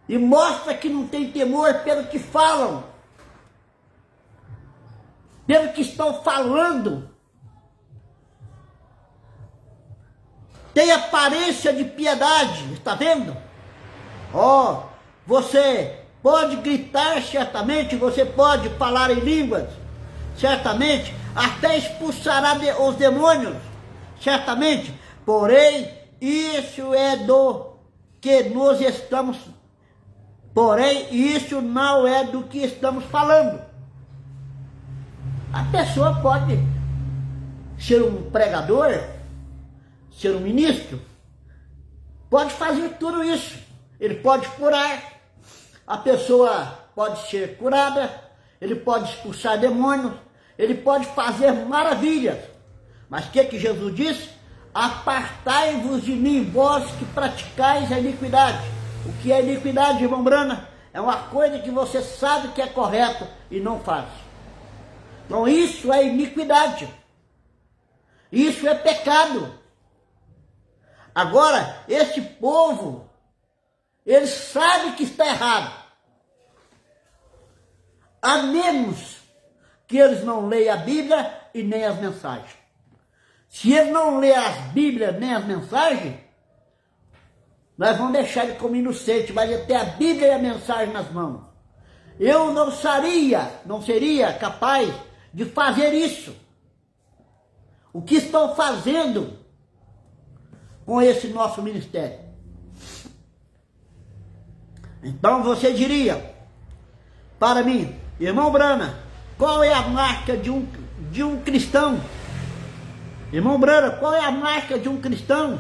e mostra que não tem temor pelo que falam, pelo que estão falando. Tem aparência de piedade, está vendo? Você pode gritar certamente, você pode falar em línguas, certamente, até expulsará os demônios, certamente, porém, isso é do que nós estamos, porém, isso não é do que estamos falando. A pessoa pode ser um pregador, ser um ministro, pode fazer tudo isso, ele pode curar, a pessoa pode ser curada, ele pode expulsar demônios, ele pode fazer maravilhas, mas o que Jesus disse? Apartai-vos de mim, vós que praticais a iniquidade. O que é iniquidade, irmão Brana? É uma coisa que você sabe que é correto e não faz. Então isso é iniquidade, isso é pecado. Agora, esse povo, ele sabe que está errado, a menos que eles não leiam a Bíblia e nem as mensagens. Se eles não lerem as Bíblias nem as mensagens, nós vamos deixar ele como inocente, vai ter a Bíblia e a mensagem nas mãos. Eu não seria capaz de fazer isso. O que estão fazendo com esse nosso ministério? Então você diria para mim, irmão Brana, qual é a marca de um cristão? Irmão Brana, qual é a marca de um cristão?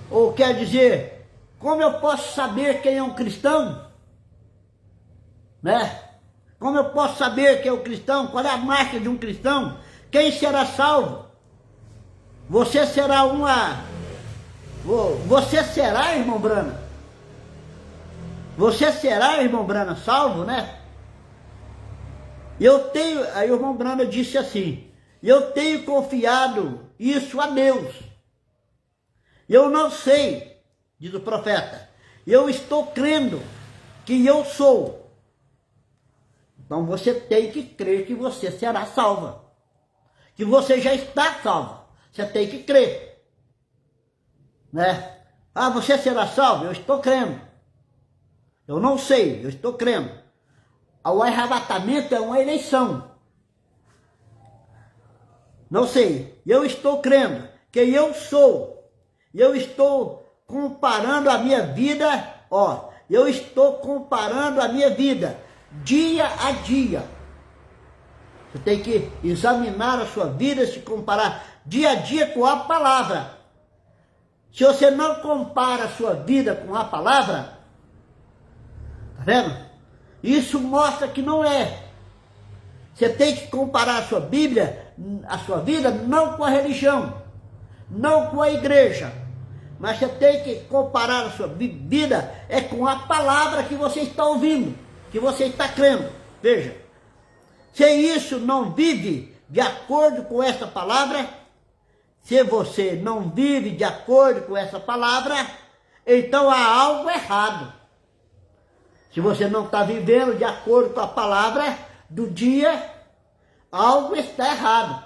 Ou quer dizer, como eu posso saber quem é um cristão? Né? Como eu posso saber quem é um cristão? Qual é a marca de um cristão? Quem será salvo? Você será, irmão Brana? Você será, irmão Brana, salvo, né? Aí o irmão Brana disse assim, eu tenho confiado isso a Deus. Eu não sei, diz o profeta, eu estou crendo que eu sou. Então você tem que crer que você será salva, que você já está salva. Você tem que crer, né? Você será salvo? Eu estou crendo. Eu não sei, eu estou crendo. O arrebatamento é uma eleição. Não sei, eu estou crendo que eu sou. Eu estou comparando a minha vida, eu estou comparando a minha vida dia a dia. Você tem que examinar a sua vida, se comparar dia a dia com a palavra. Se você não compara a sua vida com a palavra, tá vendo? Isso mostra que não é. Você tem que comparar a sua Bíblia, a sua vida, não com a religião, não com a igreja, mas você tem que comparar a sua vida com a palavra que você está ouvindo, que você está crendo. Veja, se isso não vive de acordo com essa palavra, se você não vive de acordo com essa palavra, então há algo errado. Se você não está vivendo de acordo com a palavra do dia, algo está errado.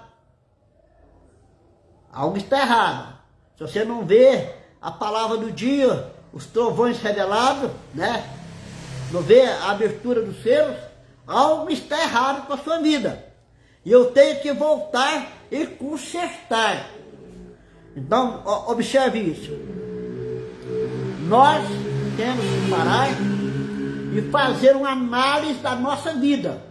Algo está errado. Se você não vê a palavra do dia, os trovões revelados, né? Não vê a abertura dos selos, algo está errado com a sua vida. E eu tenho que voltar e consertar. Então, observe isso. Nós temos que parar e fazer uma análise da nossa vida.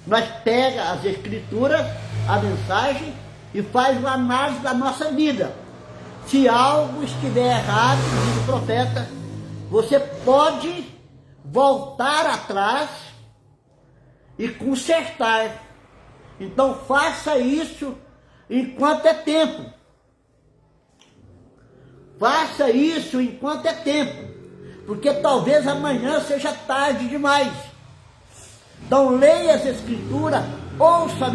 Nós pega as escrituras, a mensagem, e faz uma análise da nossa vida. Se algo estiver errado, diz o profeta, você pode voltar atrás e consertar. Então faça isso enquanto é tempo. Faça isso enquanto é tempo, porque talvez amanhã seja tarde demais. Então leia as escrituras, ouça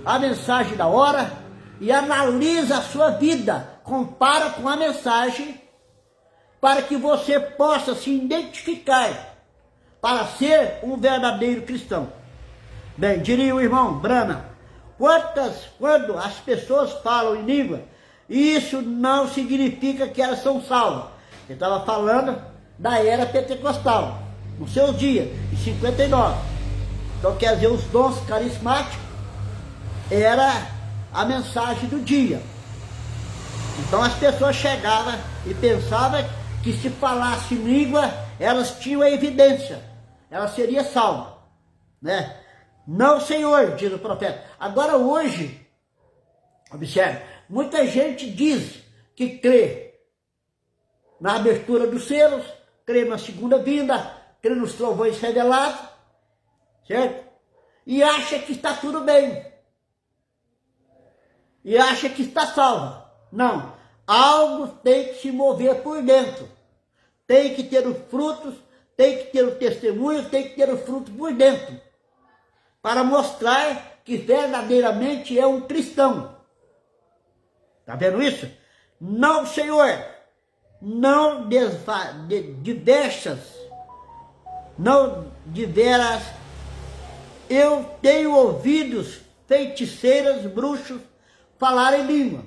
a mensagem da hora, e analisa a sua vida, compara com a mensagem, para que você possa se identificar para ser um verdadeiro cristão. Bem, diria o irmão Brana, quando as pessoas falam em língua, isso não significa que elas são salvas. Ele estava falando da era pentecostal, no seu dia, em 59. Então quer dizer, os dons carismáticos era a mensagem do dia. Então as pessoas chegavam e pensavam que se falasse língua, elas tinham a evidência, ela seria salva, né? Não, Senhor, diz o profeta. Agora hoje, observe, muita gente diz que crê na abertura dos selos, crê na segunda vinda, crê nos trovões revelados, certo? E acha que está tudo bem. E acha que está salva. Não. Algo tem que se mover por dentro. Tem que ter os frutos, tem que ter o testemunho, tem que ter o fruto por dentro. Para mostrar que verdadeiramente é um cristão. Está vendo isso? Não, Senhor. Não diversas. Eu tenho ouvidos feiticeiras, bruxos, falar em língua.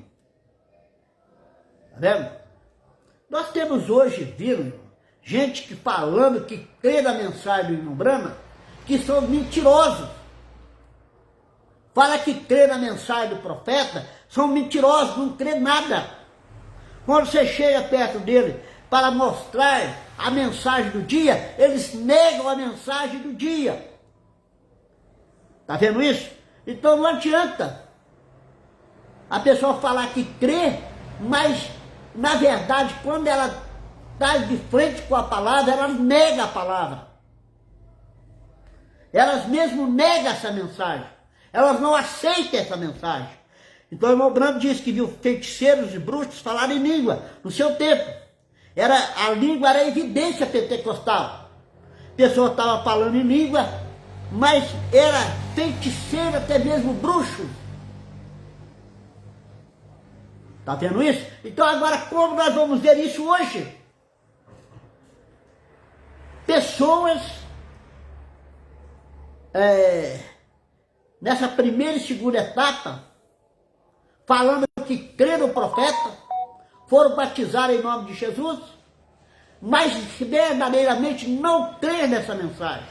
Está vendo? Nós temos hoje, viram, gente que falando que crê na mensagem do irmão Brana, que são mentirosos. Fala que crê na mensagem do profeta, são mentirosos, não crê nada. Quando você chega perto dele para mostrar a mensagem do dia, eles negam a mensagem do dia. Está vendo isso? Então não adianta a pessoa falar que crê, mas na verdade quando ela está de frente com a palavra, ela nega a palavra. Elas mesmo negam essa mensagem. Elas não aceitam essa mensagem. Então o irmão Brando disse que viu feiticeiros e bruxos falarem em língua no seu tempo. A língua era a evidência pentecostal. A pessoa estava falando em língua, mas era feiticeiro, até mesmo bruxo. Está vendo isso? Então agora como nós vamos ver isso hoje? Pessoas nessa primeira e segunda etapa, falando que crê no profeta, foram batizar em nome de Jesus, mas verdadeiramente não crê nessa mensagem.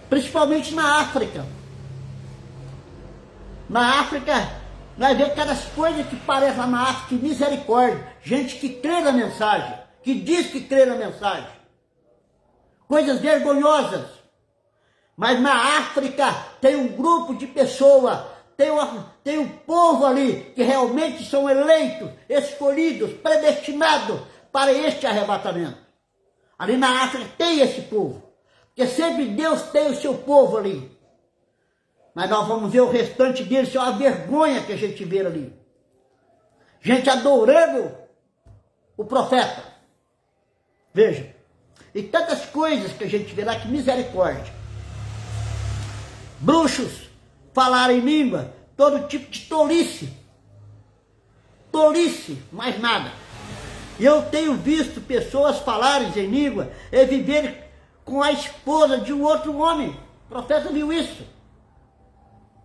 Principalmente na África. Na África, nós vemos aquelas coisas que parecem lá na África, que misericórdia. Gente que crê na mensagem, que diz que crê na mensagem. Coisas vergonhosas. Mas na África tem um grupo de pessoas, tem um povo ali que realmente são eleitos, escolhidos, predestinados para este arrebatamento. Ali na África tem esse povo. Porque sempre Deus tem o seu povo ali. Mas nós vamos ver o restante deles, isso é uma vergonha que a gente vê ali. Gente adorando o profeta. Veja. E tantas coisas que a gente vê lá, que misericórdia. Bruxos falaram em língua, todo tipo de tolice. Tolice, mais nada. E eu tenho visto pessoas falarem em língua e viverem com a esposa de um outro homem. O profeta viu isso.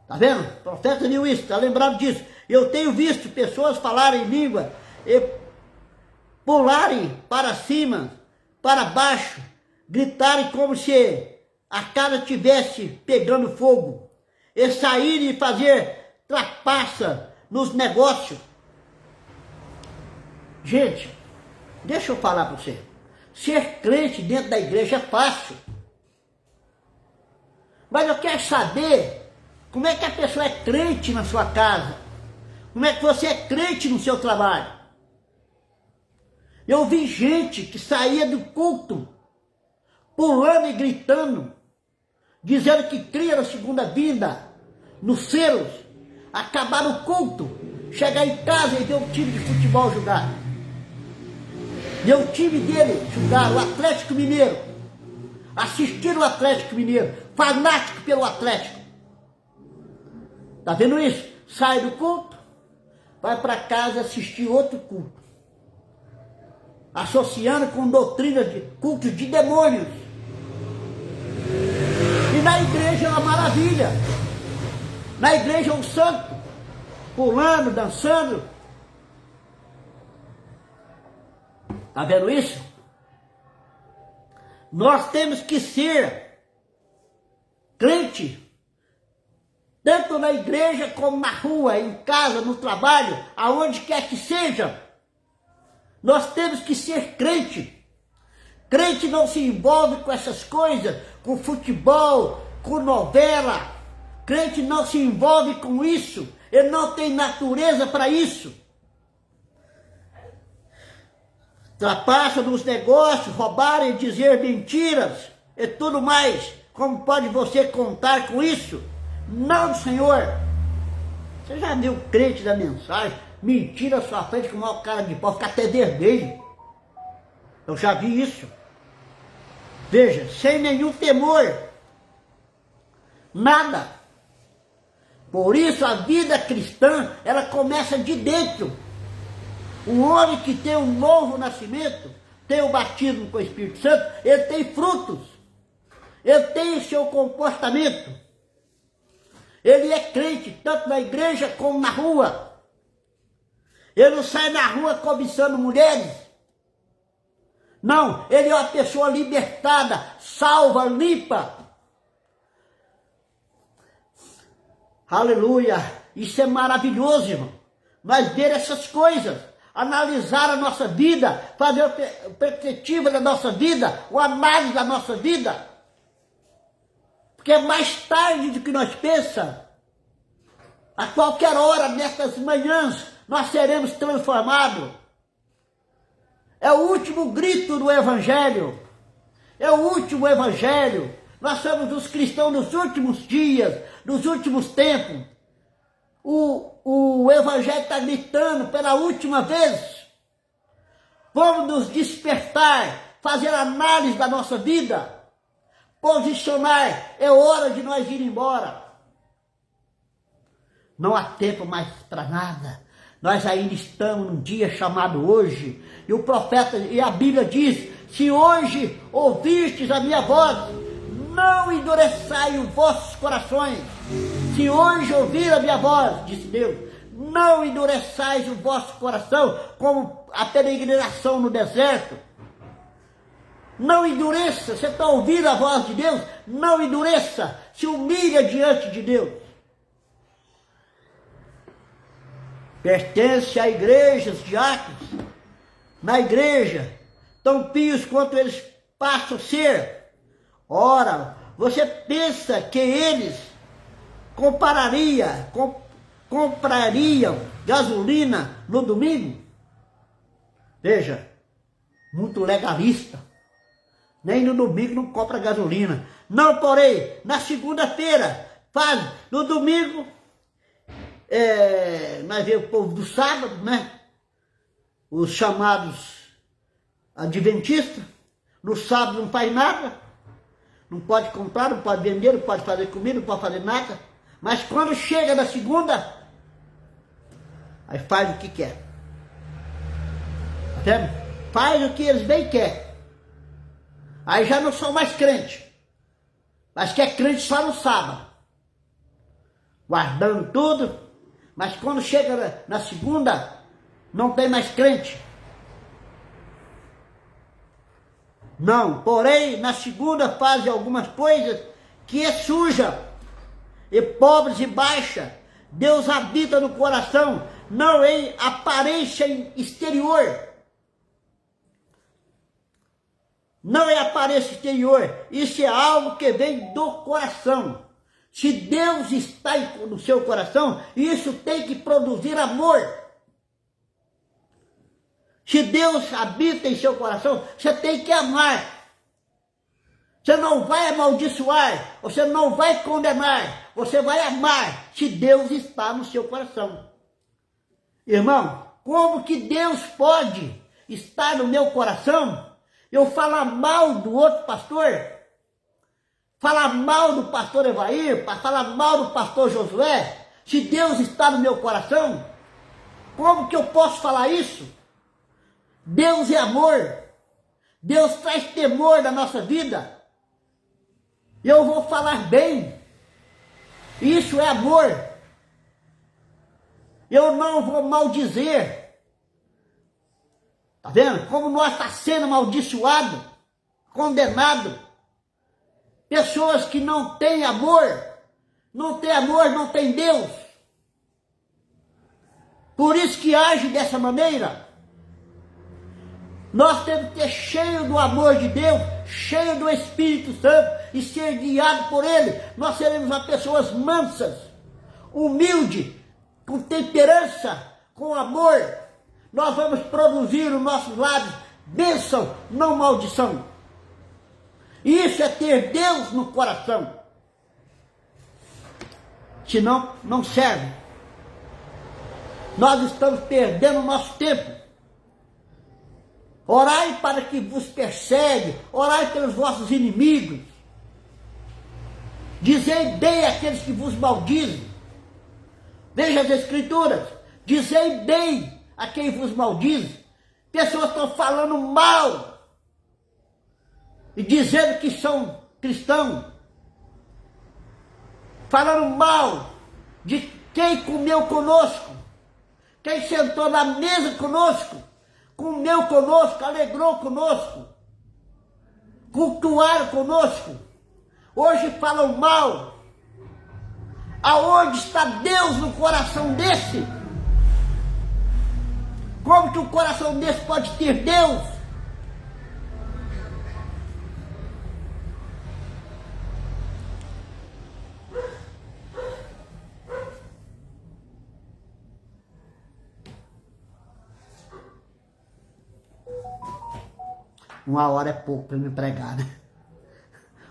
Tá vendo? O profeta viu isso, tá lembrado disso. Eu tenho visto pessoas falarem em língua e pularem para cima, para baixo, gritarem como se a casa estivesse pegando fogo, e saírem e fazer trapaça nos negócios. Gente, deixa eu falar para você, ser crente dentro da igreja é fácil, mas eu quero saber como é que a pessoa é crente na sua casa, como é que você é crente no seu trabalho. Eu vi gente que saía do culto, pulando e gritando, dizendo que cria na segunda vinda, nos selos, acabar o culto, chegar em casa e ver o time de futebol jogar. Ver o time dele jogar, o Atlético Mineiro, assistir o Atlético Mineiro, fanático pelo Atlético. Tá vendo isso? Sai do culto, vai para casa assistir outro culto, associando com doutrinas de cultos de demônios. E na igreja é uma maravilha. Na igreja é um santo, pulando, dançando. Tá vendo isso? Nós temos que ser crente, tanto na igreja como na rua, em casa, no trabalho, aonde quer que seja. Nós temos que ser crente. Crente não se envolve com essas coisas, com futebol, com novela. Crente não se envolve com isso. Ele não tem natureza para isso. Trapaça nos negócios, roubar e dizer mentiras e tudo mais. Como pode você contar com isso? Não, Senhor. Você já viu o crente da mensagem? Mentira à sua frente com o maior cara de pau, fica até vermelho. Eu já vi isso. Veja, sem nenhum temor. Nada. Por isso a vida cristã, ela começa de dentro. O homem que tem um novo nascimento, tem o batismo com o Espírito Santo, ele tem frutos. Ele tem o seu comportamento. Ele é crente, tanto na igreja como na rua. Ele não sai na rua cobiçando mulheres. Não, ele é uma pessoa libertada, salva, limpa. Aleluia. Isso é maravilhoso, irmão. Nós ver essas coisas, analisar a nossa vida, fazer a perspectiva da nossa vida, o análise da nossa vida. Porque é mais tarde do que nós pensamos. A qualquer hora, nestas manhãs, nós seremos transformados. É o último grito do Evangelho. É o último Evangelho. Nós somos os cristãos dos últimos dias, dos últimos tempos. O Evangelho está gritando pela última vez. Vamos nos despertar, fazer análise da nossa vida, posicionar. É hora de nós ir embora. Não há tempo mais para nada. Nós ainda estamos num dia chamado hoje. E o profeta, e a Bíblia diz, se hoje ouvistes a minha voz, não endureçai os vossos corações. Se hoje ouvir a minha voz, disse Deus, não endureçais o vosso coração, como a peregrinação no deserto. Não endureça, você está ouvindo a voz de Deus? Não endureça, se humilha diante de Deus. Pertence à igreja, os diáconos, na igreja, tão pios quanto eles passam a ser. Ora, você pensa que eles comprariam gasolina no domingo? Veja, muito legalista, Nem no domingo não compra gasolina. Não, porém, na segunda-feira, faz. No domingo, nós vemos o povo do sábado, né? Os chamados adventistas. No sábado não faz nada. Não pode comprar, não pode vender, não pode fazer comida, não pode fazer nada. Mas quando chega na segunda, aí faz o que quer. Tá vendo? Faz o que eles bem querem. Aí já não são mais crentes. Mas que é crente só no sábado. Guardando tudo. Mas quando chega na segunda, não tem mais crente. Não, porém, na segunda fazem algumas coisas que é suja. E pobres e baixa. Deus habita no coração, não em aparência exterior. Não é aparência exterior, isso é algo que vem do coração. Se Deus está no seu coração, isso tem que produzir amor. Se Deus habita em seu coração, você tem que amar. Você não vai amaldiçoar, você não vai condenar, você vai amar, se Deus está no seu coração. Irmão, como que Deus pode estar no meu coração? Eu falar mal do outro pastor, falar mal do pastor Evair, falar mal do pastor Josué, se Deus está no meu coração, como que eu posso falar isso? Deus é amor, Deus traz temor na nossa vida, eu vou falar bem, isso é amor, eu não vou maldizer. Tá vendo? Como nós está sendo amaldiçoado, condenado. Pessoas que não têm amor, não tem Deus. Por isso que age dessa maneira. Nós temos que ter cheio do amor de Deus, cheio do Espírito Santo e ser guiado por Ele. Nós seremos as pessoas mansas, humildes, com temperança, com amor. Nós vamos produzir nos nossos lados bênção, não maldição. Isso é ter Deus no coração. Senão, não serve. Nós estamos perdendo o nosso tempo. Orai para que vos persegue, orai pelos vossos inimigos. Dizei bem àqueles que vos maldizem. Veja as Escrituras. Dizei bem a quem vos maldiz. Pessoas estão falando mal e dizendo que são cristãos, falando mal de quem comeu conosco, quem sentou na mesa conosco, comeu conosco, alegrou conosco, cultuaram conosco. Hoje falam mal. Aonde está Deus no coração desse? Como que um coração desse pode ter Deus? Uma hora é pouco para me pregar, né?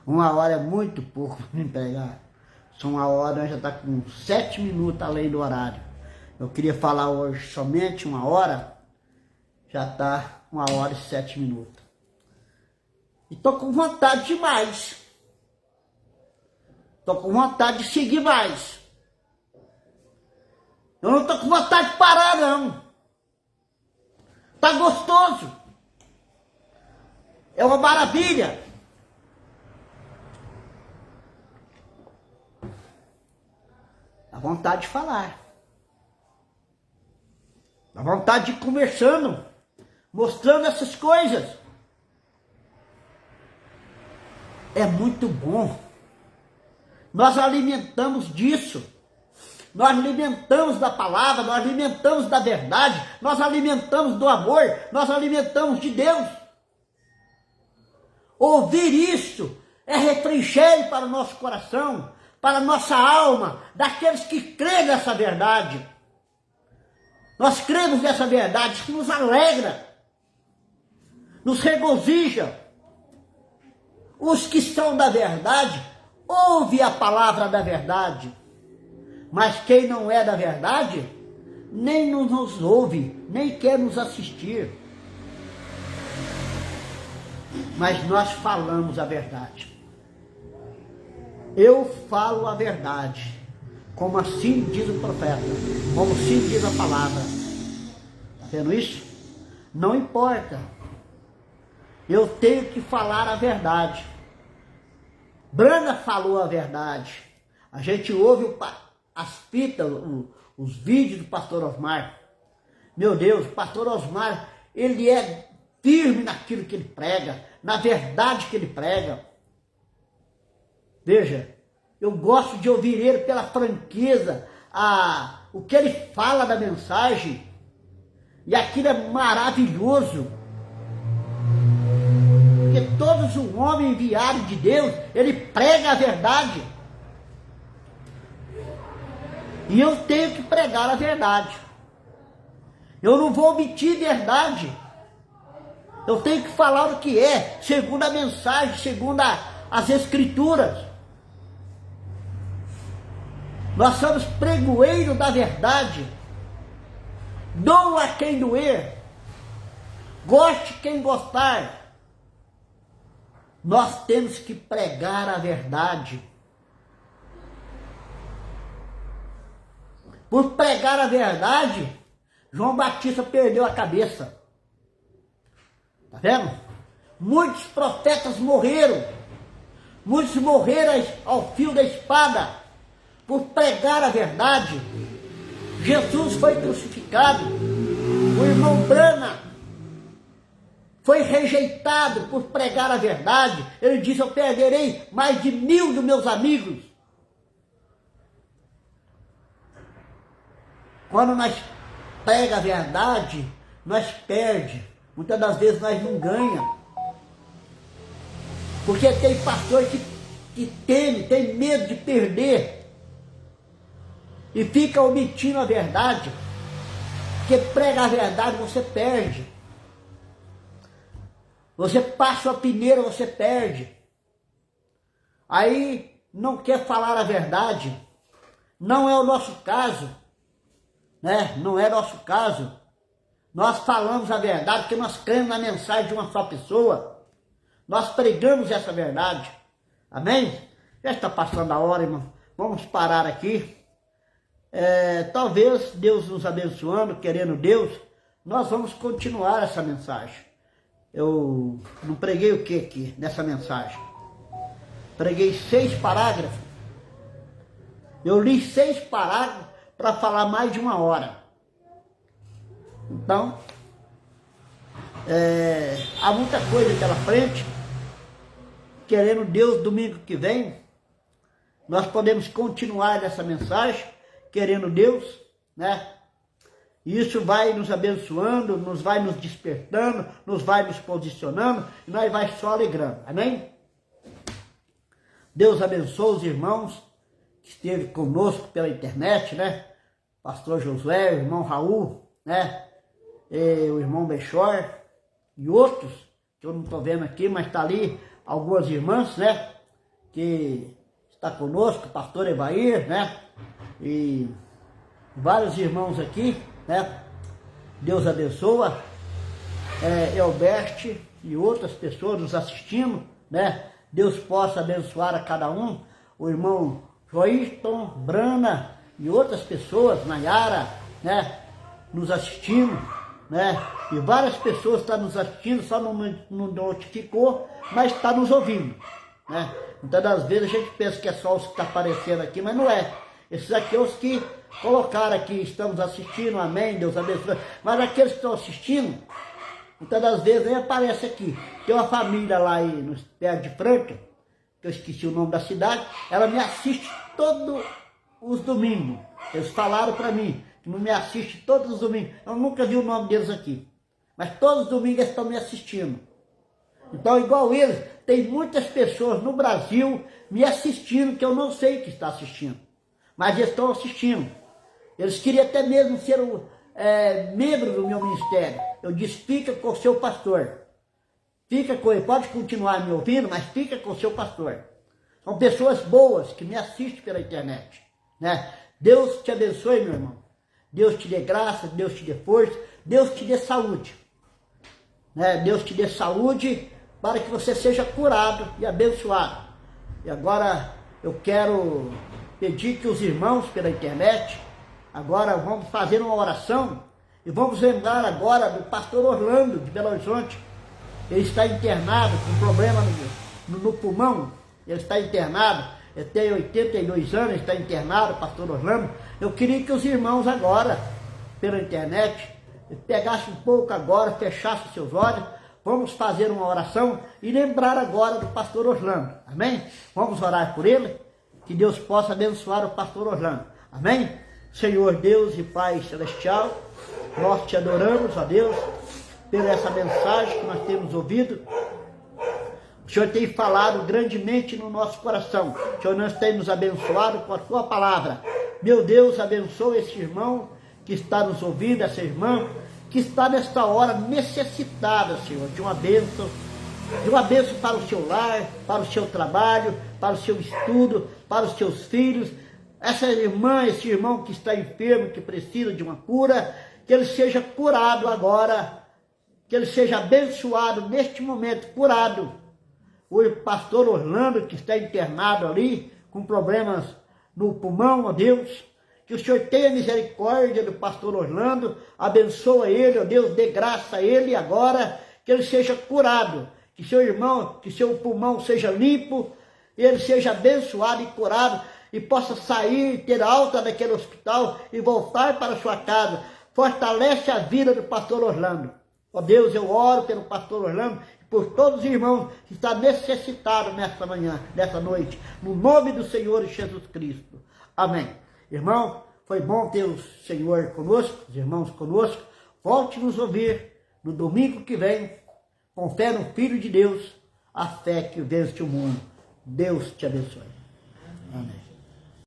Uma hora é muito pouco para me pregar. São uma hora, já está com 7 minutos além do horário. Eu queria falar hoje somente uma hora, já está 1 hora e 7 minutos. E estou com vontade de mais. Estou com vontade de seguir mais. Eu não estou com vontade de parar, não. Está gostoso. É uma maravilha. Dá vontade de falar. Dá vontade de ir conversando, mostrando essas coisas. É muito bom. Nós alimentamos disso. Nós alimentamos da palavra, nós alimentamos da verdade, nós alimentamos do amor, nós alimentamos de Deus. Ouvir isso é refrigério para o nosso coração, para a nossa alma, daqueles que creem nessa verdade. Nós cremos nessa verdade, isso nos alegra, nos regozija. Os que são da verdade, ouve a palavra da verdade. Mas quem não é da verdade, nem nos ouve, nem quer nos assistir. Mas nós falamos a verdade. Eu falo a verdade, como assim diz o profeta, como assim diz a palavra. Está vendo isso? Não importa. Eu tenho que falar a verdade. Brana falou a verdade. A gente ouve as fitas, os vídeos do pastor Osmar. Meu Deus, o pastor Osmar, ele é firme naquilo que ele prega, na verdade que ele prega. Veja, eu gosto de ouvir ele pela franqueza, o que ele fala da mensagem, e aquilo é maravilhoso. Porque todos os homens enviados de Deus, ele prega a verdade. E eu tenho que pregar a verdade. Eu não vou omitir verdade. Eu tenho que falar o que é, segundo a mensagem, segundo as escrituras. Nós somos pregoeiros da verdade. Doa quem doer. Goste quem gostar. Nós temos que pregar a verdade. Por pregar a verdade, João Batista perdeu a cabeça. Está vendo? Muitos profetas morreram. Muitos morreram ao fio da espada por pregar a verdade. Jesus foi crucificado. O irmão Brana foi rejeitado por pregar a verdade. Ele disse: eu perderei mais de 1000 dos meus amigos. Quando nós pregamos a verdade, nós perdemos. Muitas das vezes nós não ganhamos. Porque tem pastor que tem medo de perder. E fica omitindo a verdade. Porque prega a verdade, você perde. Você passa a peneira, você perde. Aí não quer falar a verdade. Não é o nosso caso. Né? Não é nosso caso. Nós falamos a verdade porque nós cremos na mensagem de uma só pessoa. Nós pregamos essa verdade. Amém? Já está passando a hora, irmão. Vamos parar aqui. Talvez Deus nos abençoando, querendo Deus, nós vamos continuar essa mensagem. Eu não preguei o que aqui nessa mensagem? Preguei 6 parágrafos. Eu li 6 parágrafos para falar mais de 1 hora. Então, há muita coisa pela frente. Querendo Deus, domingo que vem, nós podemos continuar essa mensagem, querendo Deus, né? Isso vai nos abençoando, nos vai nos despertando, nos vai nos posicionando, e nós vai só alegrando, amém? Deus abençoe os irmãos que esteve conosco pela internet, né? Pastor Josué, o irmão Raul, né? O irmão Bechor e outros, que eu não estou vendo aqui, mas está ali algumas irmãs, né? Que está conosco, pastor Evair, né? E vários irmãos aqui, né? Deus abençoa. Elbert e outras pessoas nos assistindo, né? Deus possa abençoar a cada um. O irmão Joilton, Brana e outras pessoas, Nayara, né? Nos assistindo, né? E várias pessoas estão nos assistindo, só não notificou, mas está nos ouvindo, né? Muitas das vezes a gente pensa que é só os que estão aparecendo aqui, mas não é. Esses aqui é os que colocaram aqui, estamos assistindo, amém, Deus abençoe. Mas aqueles que estão assistindo, muitas das vezes nem aparece aqui. Tem uma família lá aí, no perto de Franca, que eu esqueci o nome da cidade, ela me assiste todos os domingos. Eles falaram para mim, que não me assiste todos os domingos. Eu nunca vi o nome deles aqui. Mas todos os domingos eles estão me assistindo. Então, igual eles, tem muitas pessoas no Brasil me assistindo, que eu não sei que está assistindo. Mas eles estão assistindo. Eles queriam até mesmo ser membro do meu ministério. Eu disse: fica com o seu pastor. Fica com ele, pode continuar me ouvindo, mas fica com o seu pastor. São pessoas boas que me assistem pela internet, né? Deus te abençoe, meu irmão. Deus te dê graça, Deus te dê força, Deus te dê saúde. Né? Deus te dê saúde para que você seja curado e abençoado. E agora eu quero pedir que os irmãos pela internet, agora vamos fazer uma oração e vamos lembrar agora do pastor Orlando de Belo Horizonte. Ele está internado com problema no pulmão, ele está internado, ele tem 82 anos, está internado, pastor Orlando. Eu queria que os irmãos agora, pela internet, pegassem um pouco agora, fechassem seus olhos, vamos fazer uma oração e lembrar agora do pastor Orlando, amém? Vamos orar por ele, que Deus possa abençoar o pastor Orlando, amém? Senhor Deus e Pai Celestial, nós te adoramos, ó Deus, pela essa mensagem que nós temos ouvido. O Senhor tem falado grandemente no nosso coração. O Senhor nos tem nos abençoado com a sua palavra. Meu Deus, abençoa esse irmão que está nos ouvindo, essa irmã que está nesta hora necessitada, Senhor, de uma bênção para o seu lar, para o seu trabalho, para o seu estudo, para os seus filhos. Essa irmã, esse irmão que está enfermo, que precisa de uma cura, que ele seja curado agora, que ele seja abençoado neste momento, curado. O pastor Orlando, que está internado ali, com problemas no pulmão, ó Deus, que o Senhor tenha misericórdia do pastor Orlando, abençoa ele, ó Deus, dê graça a ele agora, que ele seja curado, que seu irmão, que seu pulmão seja limpo, ele seja abençoado e curado, e possa sair, ter alta daquele hospital e voltar para sua casa. Fortalece a vida do pastor Orlando. Ó Deus, eu oro pelo pastor Orlando e por todos os irmãos que estão necessitados nesta manhã, nesta noite, no nome do Senhor Jesus Cristo. Amém. Irmão, foi bom ter o Senhor conosco, os irmãos conosco. Volte nos ouvir no domingo que vem, com fé no Filho de Deus, a fé que vence o mundo. Deus te abençoe. Amém.